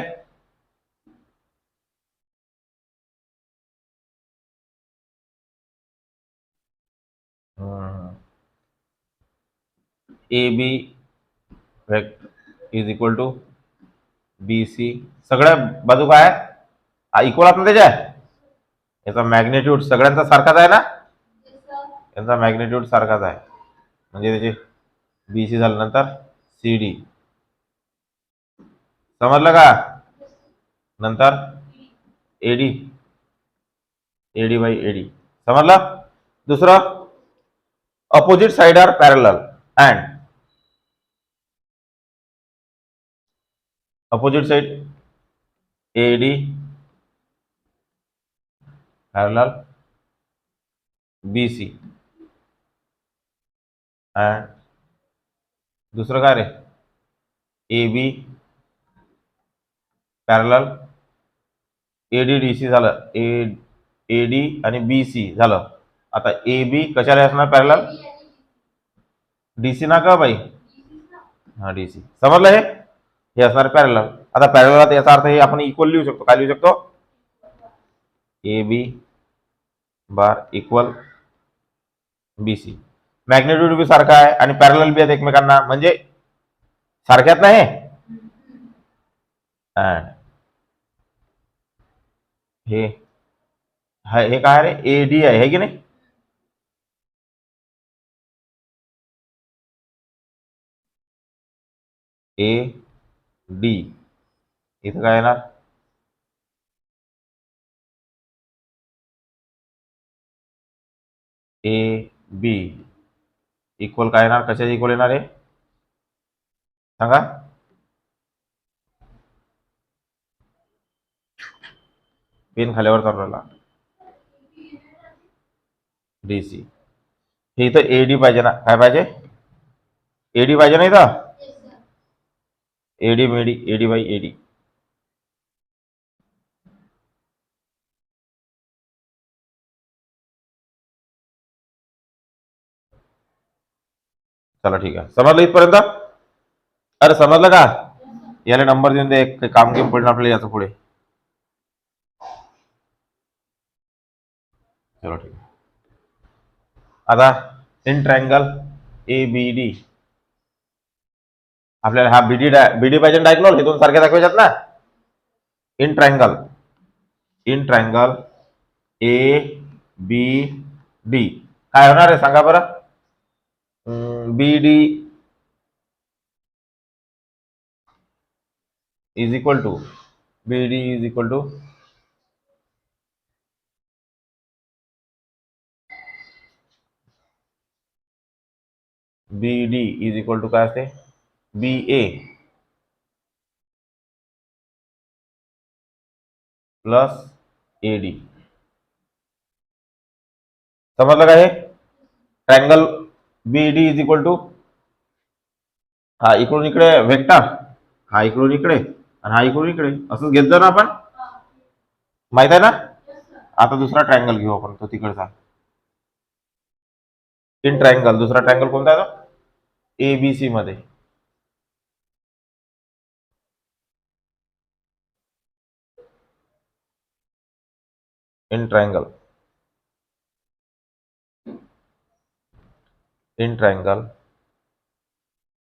A B is equal to B C, सगळ्या बाजू काय आहे इक्वल आपण त्याच्या, याचा मॅग्नेट्यूड सगळ्यांचा सारखाच आहे ना, यांचा मॅग्नेट्यूड सारखाच आहे, म्हणजे त्याचे बी सी झाल्यानंतर सी डी, समजलं का. नंतर एडी, एडी बाय एडी, समजलं. दुसरं opposite side are parallel and opposite side AD parallel BC and दुसरं काय रे, A B parallel AD D C झालं, एडी आणि बी सी झालं. आता ए बी कशाला असणार पॅरलल, डीसी ना का बाई, हा डीसी, समजलं. हे असणार पॅरलल. आता पॅरलल याचा अर्थ हे आपण इक्वल लिहू शकतो. काय लिहू शकतो, A B bar equal B C, magnitude B सारखा आहे आणि पॅरलल बी आहेत एकमेकांना, म्हणजे सारख्यात नाही. हे काय रे, ए डी आहे की नाही, ए डी, इथं काय येणार, ए बी इक्वल काय येणार, कशाचे इक्वल येणार आहे सांगा, पेन खाल्यावर चालवला डीसी. हे इथं एडी पाहिजे ना, काय पाहिजे, एडी पाहिजे ना इथं, eddy Medi, eddy by eddy. चला ठीक आहे, समजलं इथपर्यंत. अरे समजलं का, याला नंबर देऊन दे, एक काम घेऊन पडणार आपल्याला याचं पुढे. चलो ठीक आहे. आता in triangle A B D, आपल्याला हा बीडी बीडी पाहिजे डायगोनल, हे दोन सारखे दाखवायच्यात ना. In triangle A B D काय होणार आहे सांगा बरं, B D is equal to, B D is equal to B D is equal to काय असते, बी ए प्लस ए डी. समजलं का, हे triangle B D is equal to, हा इकडून इकडे वेक्टर, हा इकडून इकडे आणि हा इकडून इकडे, असंच घेत जाऊ ना आपण, माहित आहे ना. आता दुसरा ट्रायंगल घेऊ आपण, तो तिकडचा इन ट्रायंगल. दुसरा ट्रायंगल कोणता आहे तो, एबीसी मध्ये. In triangle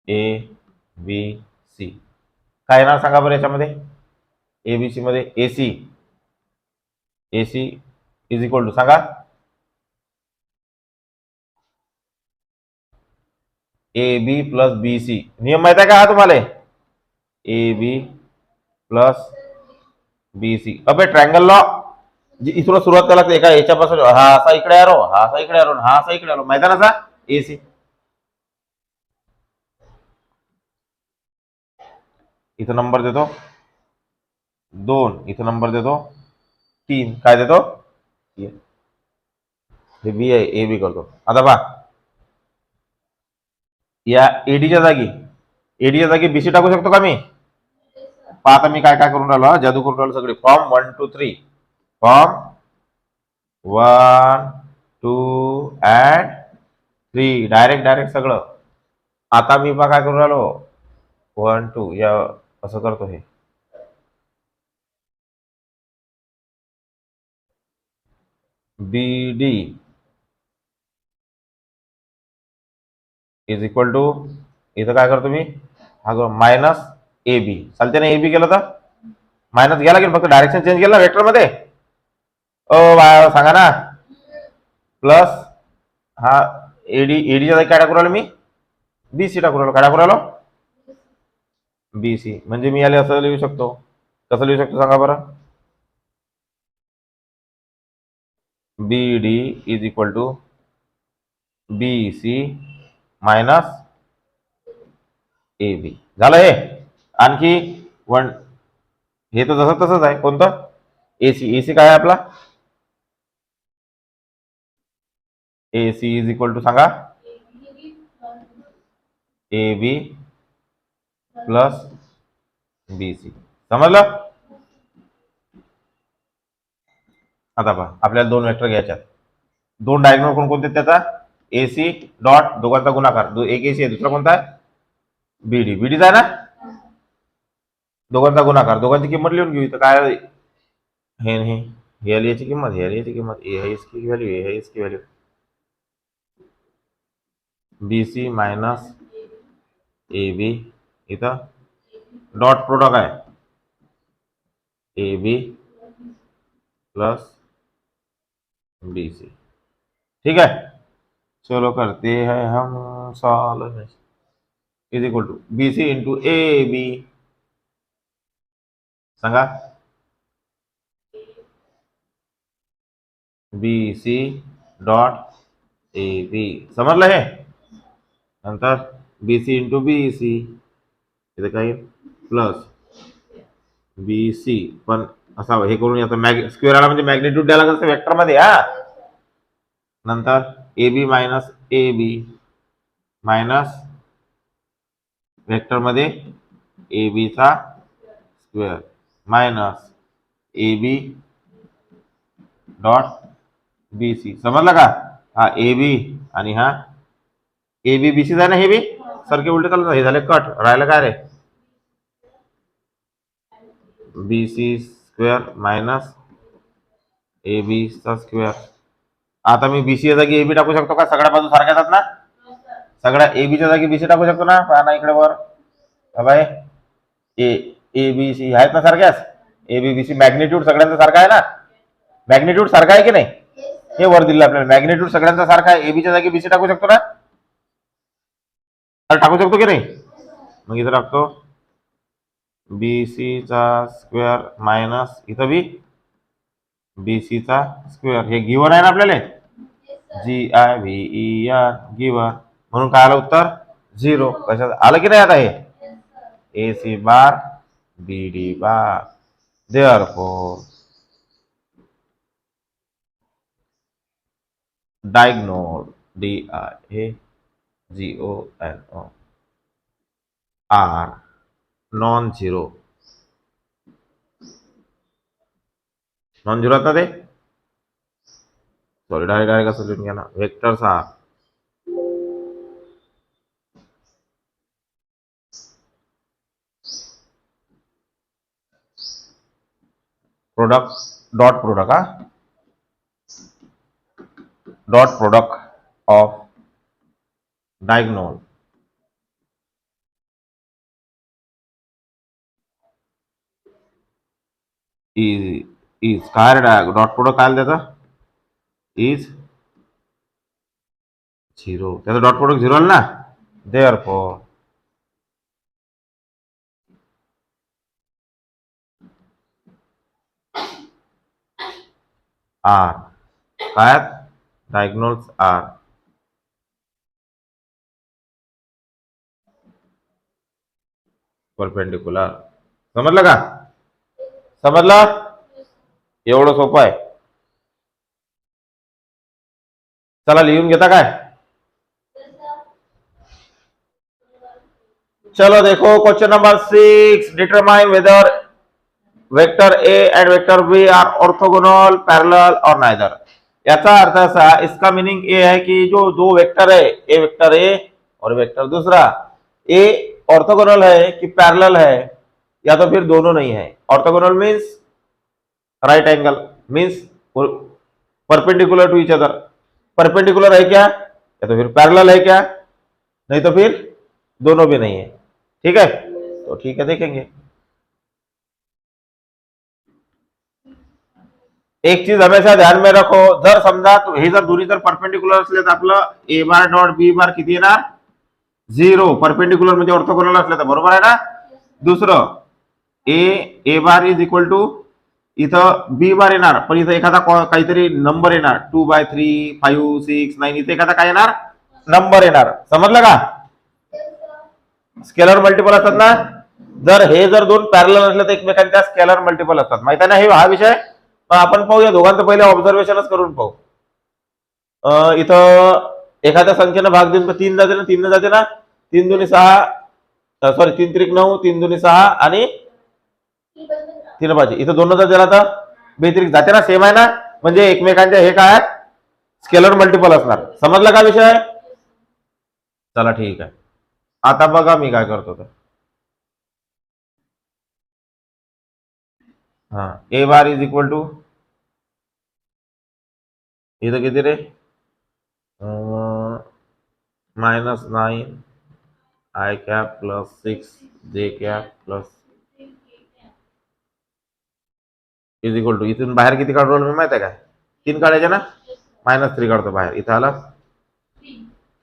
A B C काय येणार सांगा बरं याच्यामध्ये, एबीसी मध्ये AC AC is equal to सांगा A B plus B C. नियम माहित आहे का हा तुम्हाला? A B plus B C. अबे ट्रायंगल लॉ इथून सुरुवात करायला लागते. एका याच्यापासून हा असा इकडे आरो, हा असा इकडे आरो, हा असा इकडे आरो. माहिती आहे ना असा एसी. इथं नंबर देतो 2, इथं नंबर देतो 3. काय देतो? हे बी आहे, ए बी करतो. आता पहा या एडीच्या जागी बीसी टाकू शकतो का मी? पहा आता मी काय काय करून राहिलो, जादू करून राहिलो सगळे. फॉर्म 1 2 3, फॉर्म 1 2 and 3, डायरेक्ट सगळं. आता मी पहा काय करून राहिलो, 1 2 या असं करतो. हे बी डी इज इक्वल टू, इथं काय करतो मी, हा मायनस ए बी. चालते ना? ए बी केलं तर मायनस घ्या लागेल, फक्त डायरेक्शन चेंज केलं ना वेक्टर मध्ये. सांगा ना. प्लस हा एडीच्या जागी काय टाकू राहिलो मी? बीसी टाकू राहिलो. काय टाकू राहिलो? बीसी. म्हणजे मी याला असं लिहू शकतो. कसं लिहू शकतो सांगा बरं? B D is equal to B C minus A B. झालं हे. आणखी 1, हे तर जसं तसंच आहे. कोणतं? एसी. एसी काय आहे आपला? एसी इज इक्वल टू सांगा A B plus B C. समजलं? आता पहा आपल्याला 2 वेक्टर घ्यायच्यात. 2 डायगोनल कोणते त्याचा? एसी डॉट दोघांचा गुणाकार. एक एसी आहे, दुसरा कोणता आहे? बीडी. बीडीचा आहे ना? दोघांचा गुणाकार. दोघांची किंमत लिहून घेऊ. इथं काय हे आली याची किंमत, हे आली याची किंमत, ए है इसकी व्हॅल्यू, ए है इसकी value. B C minus A B. इथं डॉट प्रोडक्ट आहे ए बी प्लस बी सी. ठीक है, चलो करते हैं हम solve. Is equal to B C into A B. सांगा B C dot A B. समजलं हे? नंतर B C into B C. इथे काय प्लस बी सी. पण असा हे करून याचा स्क्वेअर आला म्हणजे मॅग्निट्यूड द्यायला लागेल वेक्टर मध्ये. हा नंतर A B minus A B minus vector मध्ये ए बी चा square minus A B dot B C. समजलं का? हा ए बी आणि हा ए बी बी सी आहे ना. हे बी सारखे उलटे चालू. हे झाले कट. राहिलं काय रे? B C square minus A B चा स्क्वेअर. आता मी बीसी जागी ए बी टाकू शकतो का? सगळ्या बाजू सारख्या आहेत ना. सगळ्या ए बीच्या जागी बीसी टाकू शकतो ना. पहा ना इकडे वर. बाय ए ए बी सी आहेत ना सारख्याच. A B B C magnitude सगळ्यांचा सारखा आहे ना. मॅग्निट्यूड सारखा आहे की नाही? हे वर दिलं आपल्याला. मॅग्निट्यूड सगळ्यांचा सारखा आहे. एबीच्या जागी बीसी टाकू शकतो ना. टाकू शकतो की नाही? मग इथं टाकतो बीसी चा स्क्वेअर मायनस इथं बी बीसी चा स्क्वेअर. हे गिवन आहे ना आपल्याला. G I V E R given. म्हणून काय आलं उत्तर? 0. कशात आलं की नाही? आता हे A C bar B D bar. Therefore diagonal D I A G O N O are non zero. Non zero आता ते सॉरी डायरेक्ट असं लिहून घ्या ना. Vectors are product dot product. हा dot product of diagonal is is काय रे dot पुढं काय आलं त्याचा इज झिरो, त्याचा डॉट प्रोडक्ट झिरो आला ना, देअर फोर आर काय डायग्नोल्स आर परपेंडिकुलर. समजलं का? समजलं? एवढं सोपं आहे. चला लिहून घेता काय? चलो देखो question number 6, determine whether vector A and vector B are orthogonal parallel और नाइदर. याचा अर्थ असा, इसका मीनिंग ये है कि जो दो वेक्टर है, ए वेक्टर ए और वेक्टर दूसरा, ए ऑर्थोगोनल है कि पैरेलल है, या तो फिर दोनों नहीं है. Orthogonal means right angle, means perpendicular to each other. Perpendicular है क्या, या तो फिर पैरेलल है क्या, नहीं तो फिर दोनों भी नहीं है. ठीक है, तो ठीक है देखेंगे. एक चीज हमेशा ध्यान में रखो, जर समजा हे जर दोन्ही जर परपेंडिकुलर असले तर आपलं ए बार डॉट बी बार किती येणार, झिरो. परपेंडिकुलर म्हणजे ऑर्थोगोनल असले तर, बरोबर आहे ना. दुसरं ए बार इज इक्वल टू इथं बी बार येणार, पण इथं एखादा काहीतरी नंबर येणार 2/3 5 6 9, इथे एखादा काय येणार नंबर येणार. समजलं का? स्केलर मल्टिपल असतात ना, जर हे जर दोन पॅरलल असले तर एकमेकांच्या स्केलर मल्टिपल असतात. माहिती आहे ना हे हा विषय. पण आपण पाहूया दोघांचं पहिले ऑब्झर्वेशनच करून पाहू. इथं एखाद्या संख्येनं भाग देऊन 3 जाते ना, 3 जाते ना, 3 दुनी 6, सॉरी 3 त्रिक 9, 3 दुनी 6 आणि 3 5. इथं दोन दिला तर बेत्रिक जाते ना, सेम आहे ना, म्हणजे एकमेकांच्या हे काय स्केलर मल्टिपल असणार. समजला का विषय? चला ठीक आहे. आता बघा मी काय करतो तर, हा A bar is equal to इथं किती रे, -9 I cap plus 6 J cap plus is equal to, इथून बाहेर किती काढू मी माहिती आहे का, 3 काढायचे ना, -3 काढतो बाहेर. इथं आला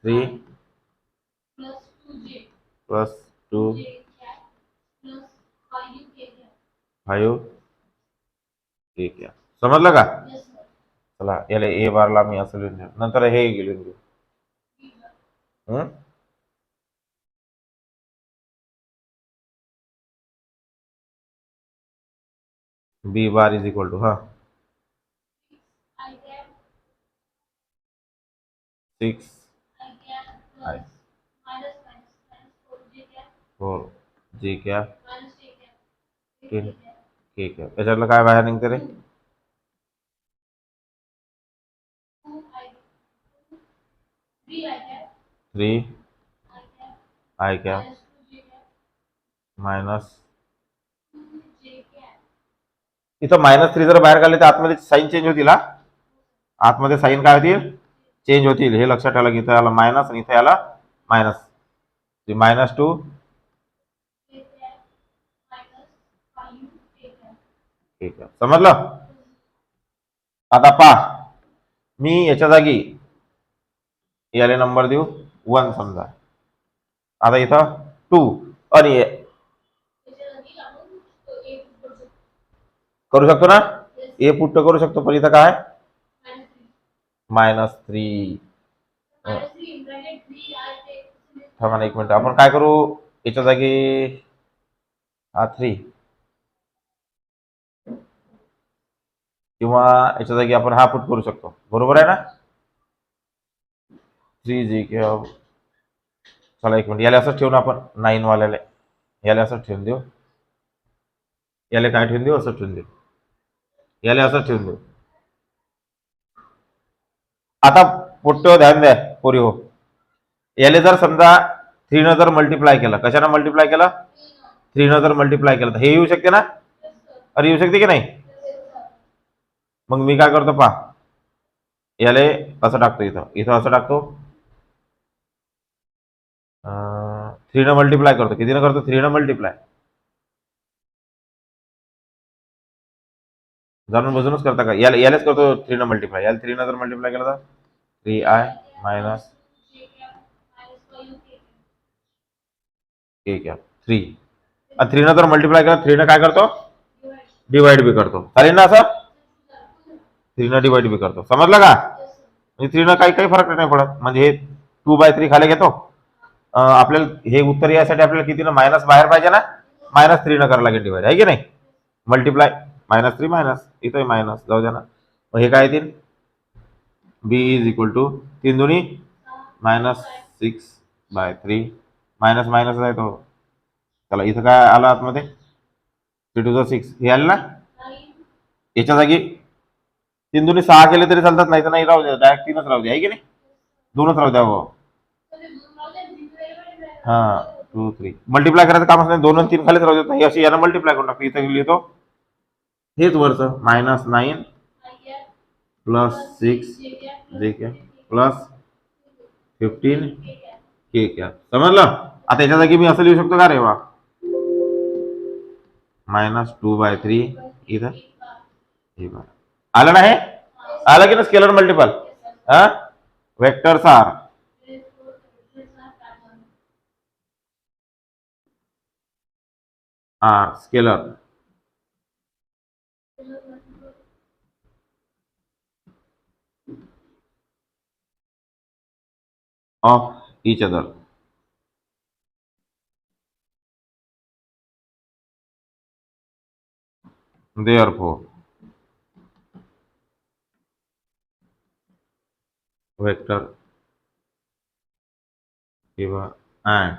3 प्लस 2 5 ठीक आहे. समजलं का? चला याला ए बारला मी असं लिहून देऊ, नंतर हे लिहून घेऊ. B bar is equal to 6 I 4 जे क्या 10 के क्या. त्याच्यातलं काय बाहेर निघते रे, 3 आय कॅप मायनस, इथं -3 जर बाहेर काढले तर आतमध्ये साईन चेंज होतील. आतमध्ये साईन काय होतील, चेंज होतील. हे लक्षात ठेवा की इथं याला मायनस आणि इथं याला मायनस, -2 ठीक आहे. समजलं? आता पहा, मी याच्या जागी याला नंबर देऊ 1 समजा. आता इथं 2 आणि करू शकतो ना, ए पुट करू शकतो, पण इथं काय -3. थांबा ना एक मिनिट, आपण काय करू याच्या जागी 3 किंवा याच्या जागी आपण हा पुट करू शकतो, बरोबर आहे ना. 3 जी किंवा चला एक मिनिट, याला असंच ठेवून आपण 9 वाल्याला याला असंच ठेवून देऊ, याला काय ठेवून देऊ, असं ठेवून देऊ, याला असं ठेवून देऊ. आता पुट्टो ध्यान द्या पोरी हो, याला जर समजा 3 न जर मल्टिप्लाय केलं, कशानं मल्टिप्लाय केलं, 3 न जर मल्टिप्लाय केलं तर हे येऊ शकते ना, अरे येऊ शकते की नाही. मग मी काय करतो पहा, याला असं टाकतो, इथं इथं असं टाकतो, 3 न मल्टिप्लाय करतो. किती न करतो, 3 न मल्टिप्लाय, जाणून बसूनच करता का? यालाच करतो 3 न मल्टिप्लाय. याला 3 न जर मल्टिप्लाय केलं तर 3i मायनस k कॅप 3. 3 न जर मल्टिप्लाय केला 3 न काय करतो? डिवाइड भी करतो. चालेल ना असं? 3 न डिवाइड भी करतो. समजलं का? म्हणजे 3 न काही काही फरक नाही पडत. म्हणजे हे 2/3 खाली घेतो. आपल्याला हे उत्तर यासाठी आपल्याला किती ना मायनस बाहेर पाहिजे ना, -3 न करावं लागेल डिवाइड, आहे की नाही? मल्टिप्लाय -3 मायनस, इथं मायनस जाऊ द्या ना. मग हे काय येतील? बी इज इक्वल टू 3 दोन्ही -6/3 मायनस मायनस आहे तो. चला इथं काय आलं आतमध्ये? 3 टू 6 हे आलं ना. याच्या जागी 3 दोन्ही 6 केले तरी चालतात, नाही तर नाही राहू द्या, डायरेक्ट 3च राहू द्या, आहे की नाही? 2च राहू द्या. हो हा 2 3 मल्टिप्लाय करायचं कामच नाही. 2 आणि 3 खालीच राहू देत. अशी याला मल्टिप्लाय करून टाकतो. इथं लिहितो हेच वरचं -9 प्लस 6 जे के प्लस 15 के कॅप. समजलं? आता याच्या जागी मी असं लिहू शकतो का रे वा? -2/3 इथं हे बघ. आलं ना हे? आलं की ना स्केलर मल्टिपल? हा vectors are scalar of each other. Therefore, vector किंवा and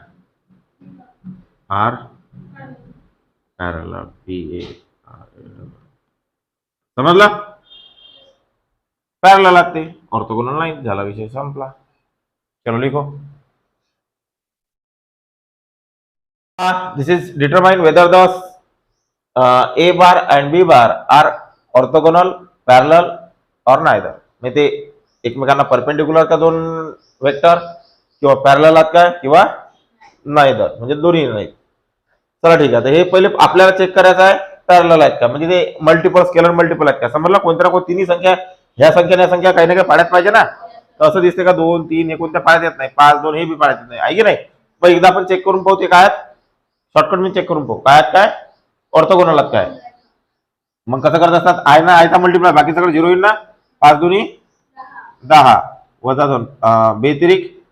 are parallel. समजलं? पॅरलल लागते, ऑर्थोगोनल नाही. झाला विषय संपला. चलो लिखो. This is determine whether the A bar and B bar are orthogonal, parallel or neither. म्हणजे ते एकमेकांना परपेंडिक्युलर का दोन वेक्टर, किंवा पॅरलल आहेत का, किंवा नायदर म्हणजे दोन्ही नाही. चला ठीक आहे. हे पहिले आपल्याला चेक करायचं आहे पॅरलल आहेत का, म्हणजे ते मल्टिपल स्केलर मल्टिपल आहेत का. समजलं? कोणत्या ना कोणती तिन्ही संख्या, ह्या संख्या या संख्या काही ना काही पाड्यात पाहिजे ना. तर असं दिसते का 2 3 हे कोणत्या पाड्यात येत नाही, 5 2 हे बी पाड्यात येत नाही, आहे की नाही? मग एकदा आपण चेक करून पाहू ते काय शॉर्टकट मी चेक करून पाहू काय काय ऑर्थोगोनल आहेत काय. मग कसं करत असतात? आय ना आयचा मल्टिप्लाय बाकी सगळं 0 येईल ना. 5 दोन्ही 10 वजा 2 बेतिरिक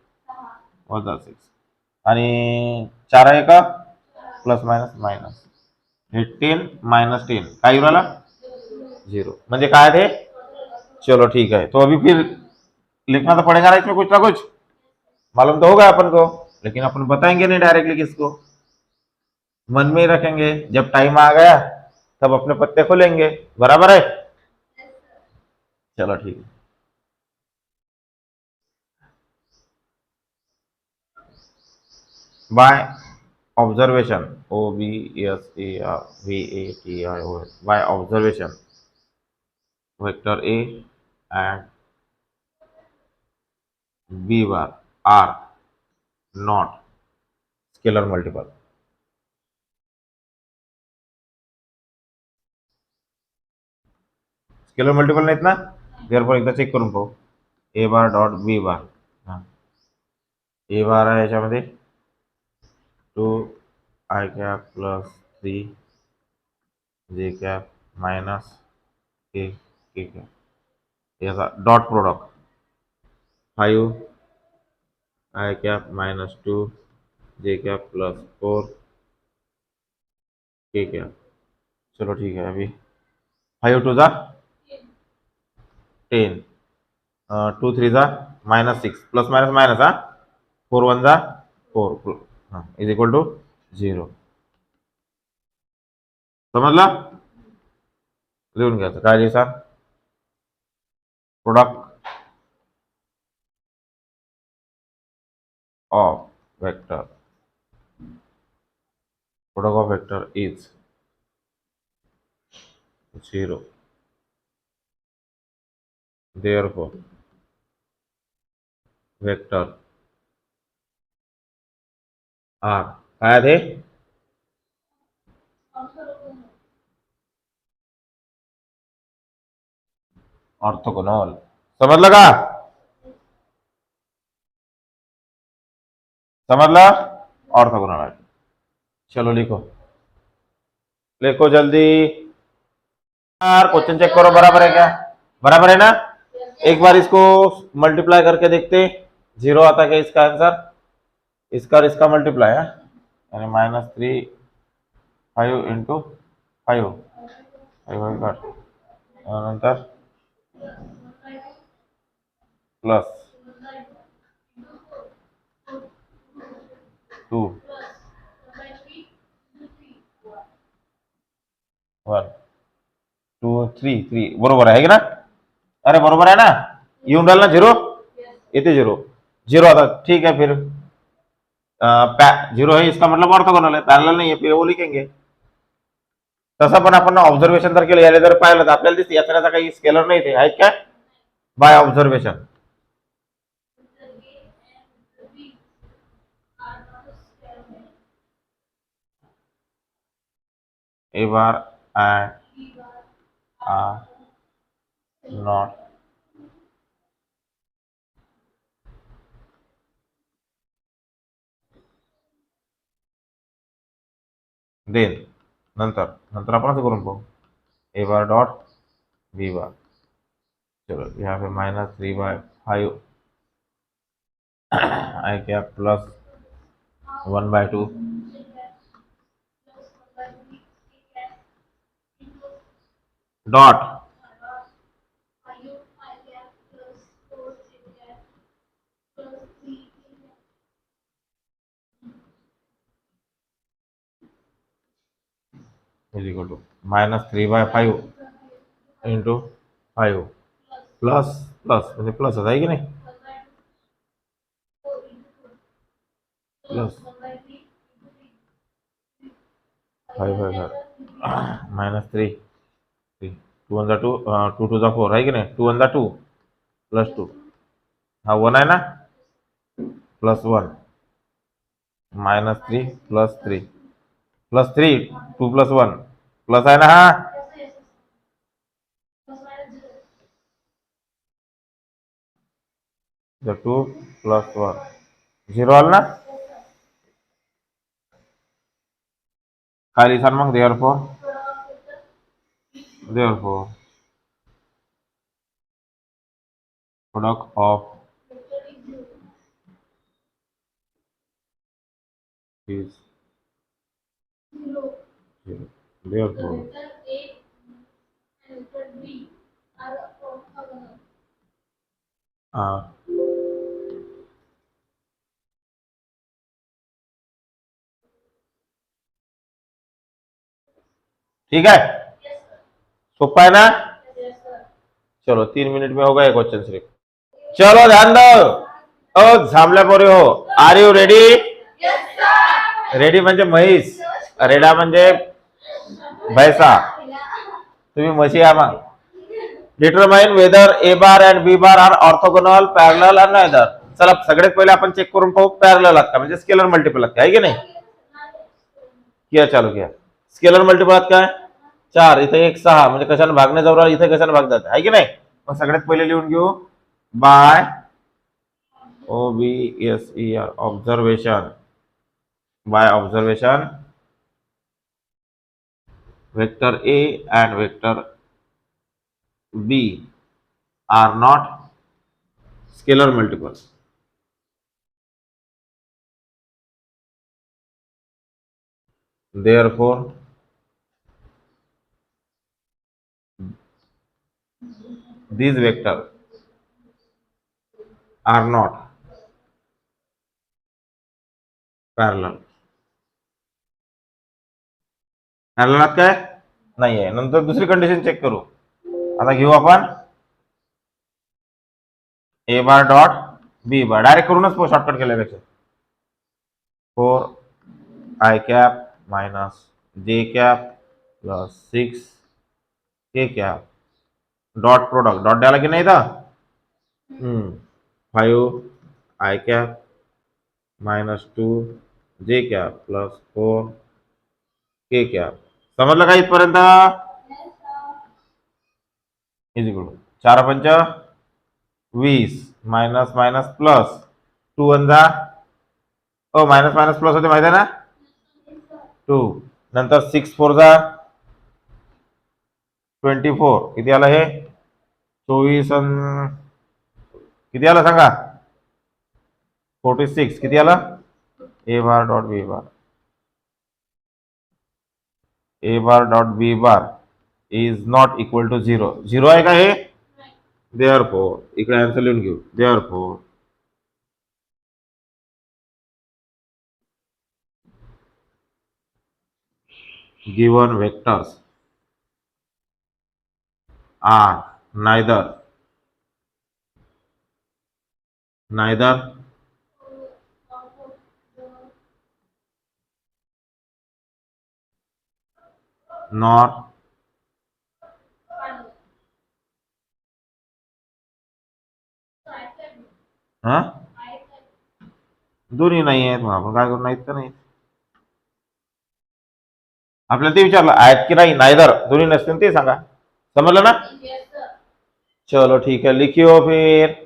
वजा 6 आणि 4 आहे का प्लस मायनस मायनस 10 -10 काय येऊ राहिला 0. म्हणजे काय ते? चलो ठीक है. तो अभी फिर लिखना तो पड़ेगा ना इसमें कुछ ना कुछ. मालूम तो होगा अपन को, लेकिन अपन बताएंगे नहीं डायरेक्टली किसको, मन में ही रखेंगे. जब टाइम आ गया तब अपने पत्ते खोलेंगे. बराबर है? चलो ठीक है. By observation OBSARVATION by observation vector A and B bar are not scalar multiple. Scalar multiple नाहीत ना. देअरफॉर एकदा चेक करून पाहू. ए bar dot B bar. A बार आहे याच्यामध्ये 2i cap plus 3 j cap minus k k cap याचा dot product 5i cap minus 2 जे cap plus 4 के cap. चलो ठीक है. अभी 5 टू जा 10 2 3 जा -6 प्लस मायनस मायनस 4 1 जा 4 इज इक्वल टू 0. समजला? लिहून घ्यायचं काय लिहिसा product of vector is 0. Therefore vector are काय आहे? ऑर्थोगोनल। समजलं का? समझला? ऑर्थोगोनल है। चलो लिखो, लिखो जल्दी यार। क्वेश्चन चेक करो, बराबर है क्या? बराबर है ना? एक बार इसको मल्टीप्लाई करके देखते, जीरो आता क्या इसका आंसर? इसका और इसका मल्टीप्लाई है, यानी -3 5 इंटू 5 नंतर प्लस 2 1 2 3 3 बरोबर आहे ना? अरे बरोबर आहे ना? येऊन राहिला ना झिरो? येते झिरो, झिरो आता ठीक है फिर। जीरो है इसका मतलब ऑर्थोगोनल है, पॅरलल नाही आहे, फिर वो लिखेंगे। तसं पण आपण ऑब्झर्वेशन जर केलं, याला जर पाहिलं तर आपल्याला दिसते याचा काही स्केलर नाही, ते आहेत काय by observation. A bar and are not then नंतर नंतर आपण असं करून पाहू, ए बार डॉट बी बार। चलो यहाँ पे -3/5 आई क्या plus 1/2 dot is equal to -3/5 into 5 plus plus म्हणजे प्लस आहे की नाही, प्लस 5 -3 2 1 2 2 2 4 आहे की नाही, 2 1 2 प्लस 2 हा 1 आहे ना, plus 1 -3 plus 3 plus 3 2 plus 1 plus आहे ना हा, 2 प्लस 1 झिरो आलं ना, काय लिहिसान मग? Therefore product of is zero. Therefore R ठीक है, सोपा है ना? चलो 3 मिनट में होगा ये क्वेश्चन सिर्फ। चलो ध्यान दो, ओ झांबल्या पोरी हो, आर यू रेडी? रेडी म्हणजे म्हैस, रेडा म्हणजे भैसा, तुम्ही म्हशी आम्हा। Determine whether A bar and B bar are orthogonal parallel or neither. चला सगळ्यात पहिले आपण चेक करून पाहू पॅरलल आहेत का, म्हणजे स्केलर मल्टिपल आहेत का, आहे की नाही? किया चालू किया, स्केलर मल्टिपल आहेत काय? 4 इथे 1 6 म्हणजे कशाने भागणे जाऊ राहिलं, इथे कशाने भाग जाते, आहे की नाही? मग सगळ्यात पहिले लिहून घेऊ by OBSER observation, by observation vector A and vector B are not scalar multiples. Therefore, these vectors are not parallel. Parallel काय नाही आहे। नंतर दुसरी कंडिशन चेक करू, आता घेऊ आपण A bar dot B bar, direct करूनच शॉर्टकट केल्यापेक्षा 4 i cap minus j cap plus 6 k cap dot product, dot द्यायला की नाही था 5 i cap -2 j cap plus 4 k cap. समजलं का इथपर्यंत? इज इक्वल टू 4 पंच 20 मायनस मायनस प्लस 2 वन जा मायनस मायनस प्लस होते माहिती आहे ना 2 नंतर 6 4 जा 24 किती आलं हे 24 किती आलं सांगा 46 किती आलं A bar dot B bar A bar dot B bar is not equal to 0 0 आहे का हे देअरफॉर इकडे आन्सर लिहून घेऊ therefore given vectors are neither nor हा दोन्ही नाही आहेत मग आपण काय करू नाहीत तर नाही आपल्याला ते विचारलं आहेत की नाही नायदर दोन्ही नसतील ते सांगा समजलं ना चलो ठीक है लिखियो फिर